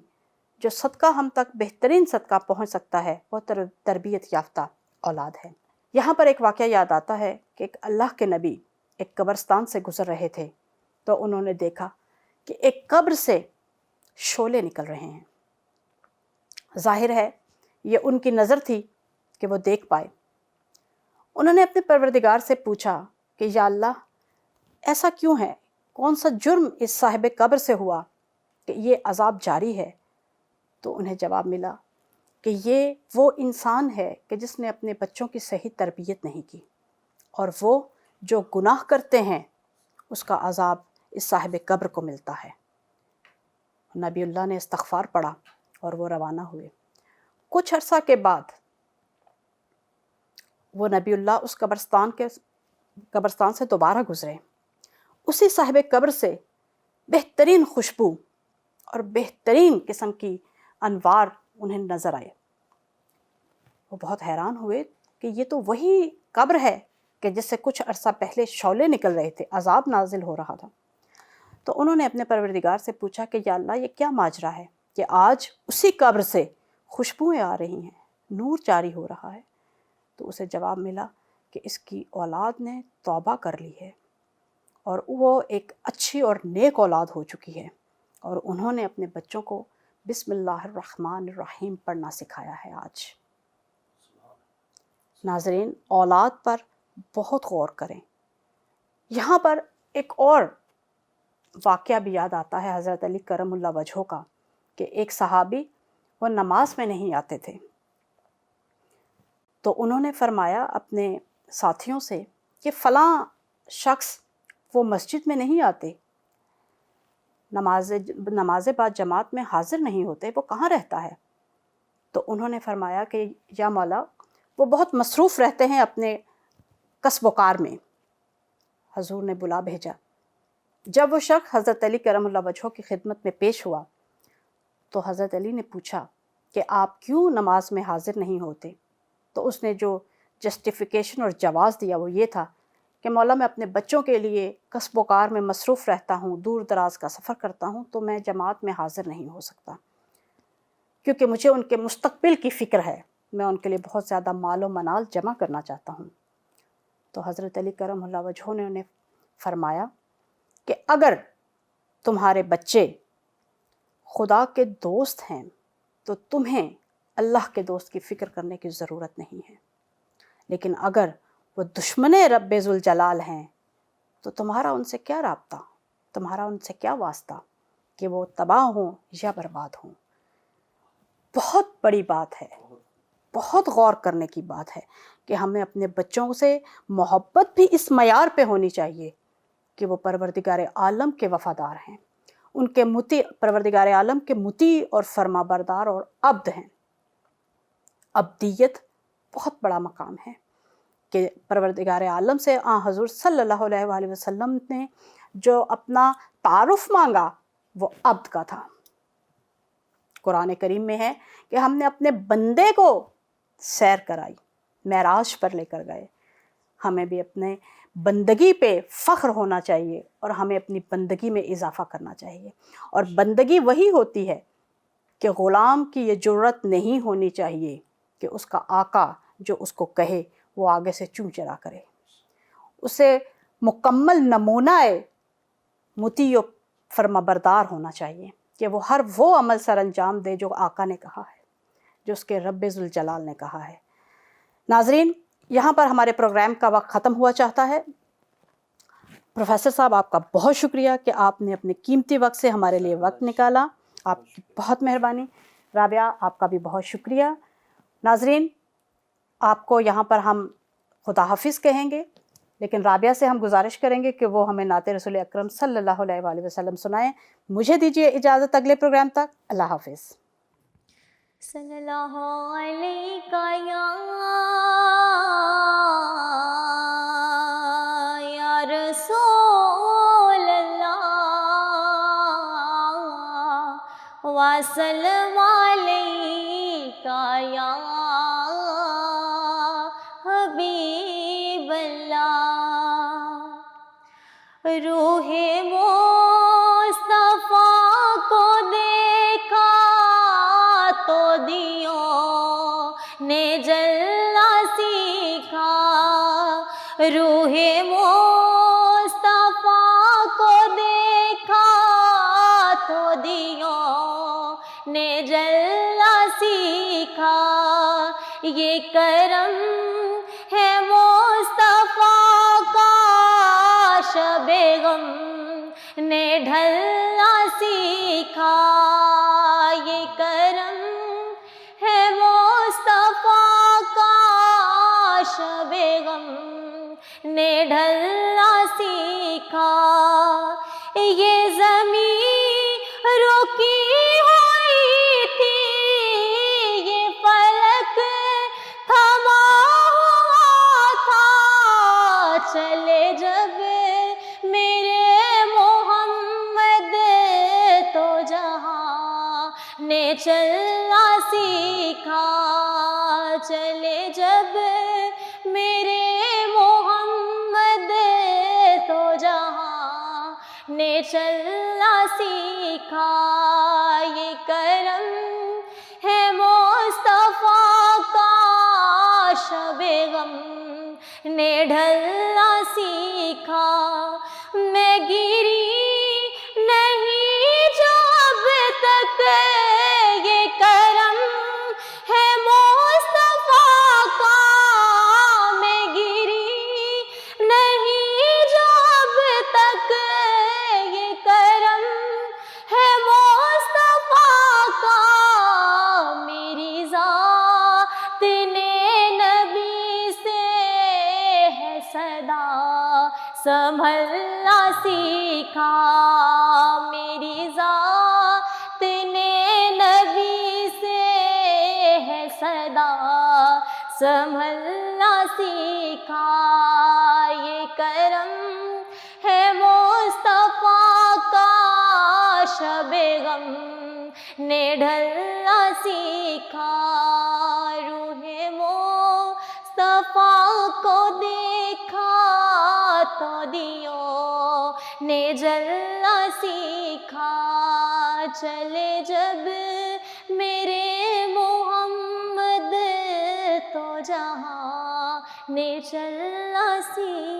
جو صدقہ ہم تک بہترین صدقہ پہنچ سکتا ہے وہ تربیت یافتہ اولاد ہے. یہاں پر ایک واقعہ یاد آتا ہے کہ ایک اللہ کے نبی ایک قبرستان سے گزر رہے تھے تو انہوں نے دیکھا کہ ایک قبر سے شعلے نکل رہے ہیں. ظاہر ہے یہ ان کی نظر تھی کہ وہ دیکھ پائے. انہوں نے اپنے پروردگار سے پوچھا کہ یا اللہ ایسا کیوں ہے، کون سا جرم اس صاحب قبر سے ہوا کہ یہ عذاب جاری ہے؟ تو انہیں جواب ملا کہ یہ وہ انسان ہے کہ جس نے اپنے بچوں کی صحیح تربیت نہیں کی، اور وہ جو گناہ کرتے ہیں اس کا عذاب اس صاحب قبر کو ملتا ہے. نبی اللہ نے استغفار پڑھا اور وہ روانہ ہوئے. کچھ عرصہ کے بعد وہ نبی اللہ اس قبرستان سے دوبارہ گزرے. اسی صاحب قبر سے بہترین خوشبو اور بہترین قسم کی انوار انہیں نظر آئے. وہ بہت حیران ہوئے کہ یہ تو وہی قبر ہے کہ جس سے کچھ عرصہ پہلے شعلے نکل رہے تھے، عذاب نازل ہو رہا تھا. تو انہوں نے اپنے پروردگار سے پوچھا کہ یا اللہ یہ کیا ماجرا ہے کہ آج اسی قبر سے خوشبوئیں آ رہی ہیں، نور جاری ہو رہا ہے؟ تو اسے جواب ملا کہ اس کی اولاد نے توبہ کر لی ہے اور وہ ایک اچھی اور نیک اولاد ہو چکی ہے، اور انہوں نے اپنے بچوں کو بسم اللہ الرحمن الرحیم پڑھنا سکھایا ہے آج. ناظرین، اولاد پر بہت غور کریں. یہاں پر ایک اور واقعہ بھی یاد آتا ہے حضرت علی کرم اللہ وجہہ کا کہ ایک صحابی وہ نماز میں نہیں آتے تھے، تو انہوں نے فرمایا اپنے ساتھیوں سے کہ فلاں شخص وہ مسجد میں نہیں آتے، نماز بعد جماعت میں حاضر نہیں ہوتے، وہ کہاں رہتا ہے؟ تو انہوں نے فرمایا کہ یا مولا وہ بہت مصروف رہتے ہیں اپنے کسب و کار میں. حضور نے بلا بھیجا. جب وہ شخص حضرت علی کرم اللہ وجہہ کی خدمت میں پیش ہوا تو حضرت علی نے پوچھا کہ آپ کیوں نماز میں حاضر نہیں ہوتے؟ تو اس نے جو جسٹیفیکیشن اور جواز دیا وہ یہ تھا کہ مولا میں اپنے بچوں کے لیے کسب و کار میں مصروف رہتا ہوں، دور دراز کا سفر کرتا ہوں، تو میں جماعت میں حاضر نہیں ہو سکتا کیونکہ مجھے ان کے مستقبل کی فکر ہے، میں ان کے لیے بہت زیادہ مال و منال جمع کرنا چاہتا ہوں. تو حضرت علی کرم اللہ وجہہ نے انہیں فرمایا کہ اگر تمہارے بچے خدا کے دوست ہیں تو تمہیں اللہ کے دوست کی فکر کرنے کی ضرورت نہیں ہے، لیکن اگر وہ دشمن رب ذوالجلال ہیں تو تمہارا ان سے کیا رابطہ، تمہارا ان سے کیا واسطہ کہ وہ تباہ ہوں یا برباد ہوں. بہت بڑی بات ہے، بہت غور کرنے کی بات ہے کہ ہمیں اپنے بچوں سے محبت بھی اس معیار پہ ہونی چاہیے کہ وہ پروردگار عالم کے وفادار ہیں، ان کے مطیع، پروردگار عالم کے مطیع اور فرما بردار اور عبد ہیں. عبدیت بہت بڑا مقام ہے کہ پروردگار عالم سے حضور صلی اللہ علیہ وآلہ وسلم نے جو اپنا تعارف مانگا وہ عبد کا تھا. قرآن کریم میں ہے کہ ہم نے اپنے بندے کو سیر کرائی، معراج پر لے کر گئے. ہمیں بھی اپنے بندگی پہ فخر ہونا چاہیے اور ہمیں اپنی بندگی میں اضافہ کرنا چاہیے. اور بندگی وہی ہوتی ہے کہ غلام کی یہ جرت نہیں ہونی چاہیے کہ اس کا آقا جو اس کو کہے وہ آگے سے چوں چرا کرے. اسے مکمل نمونہ مطیع و فرما بردار ہونا چاہیے کہ وہ ہر وہ عمل سر انجام دے جو آقا نے کہا ہے، جو اس کے رب ذوالجلال نے کہا ہے. ناظرین، یہاں پر ہمارے پروگرام کا وقت ختم ہوا چاہتا ہے. پروفیسر صاحب آپ کا بہت شکریہ کہ آپ نے اپنے قیمتی وقت سے ہمارے لیے وقت نکالا، آپ کی بہت مہربانی. رابعہ آپ کا بھی بہت شکریہ. ناظرین، آپ کو یہاں پر ہم خدا حافظ کہیں گے، لیکن رابعہ سے ہم گزارش کریں گے کہ وہ ہمیں نعت رسول اکرم صلی اللہ علیہ وآلہ وسلم سنائیں. مجھے دیجیے اجازت اگلے پروگرام تک. اللہ حافظ. صلی اللہ علیہ یا رسول اللہ وسلم علیہ یا حبیب اللہ. روح مصطفیٰ کو دیکھا تو دیوں نے جلنا سیکھا، روح مصطفیٰ کو دیکھا تو دیوں نے جلنا سیکھا، یہ کرم ہے مصطفیٰ کا، شب غم نے ڈھلنا سیکھا، یہ کرم ہے مصطفیٰ کا، شب غم نے ڈھلنا سیکھا، یہ زمین رکی ہوئی تھی، یہ فلک تھما ہوا تھا، چلے جب میرے محمد تو جہاں نے چلنا سیکھا، چلے جب میرے محمد تو جہاں نے چلنا سیکھا، یہ کرم ہے مصطفیٰ کا، شب غم نے ڈھلنا سیکھا، میں گری نہیں جو اب تک، یہ کرم ہے مصطفیٰ کا، میں گری نہیں جو اب تک، یہ کرم ہے مصطفیٰ کا، میری ذات نے نبی سے ہے صدا سنبھلنا سیکھا، میری ذات نے نبی سے ہے صدا سنبھلنا سیکھا، یہ کرم ہے مصطفیٰ کا، شب غم نے ڈھلنا سیکھا، روح مصطفیٰ کو دیکھا تو دیوں نے جلنا سیکھا، چلے جب میرے محمد تو جہاں نے چلنا سیکھا۔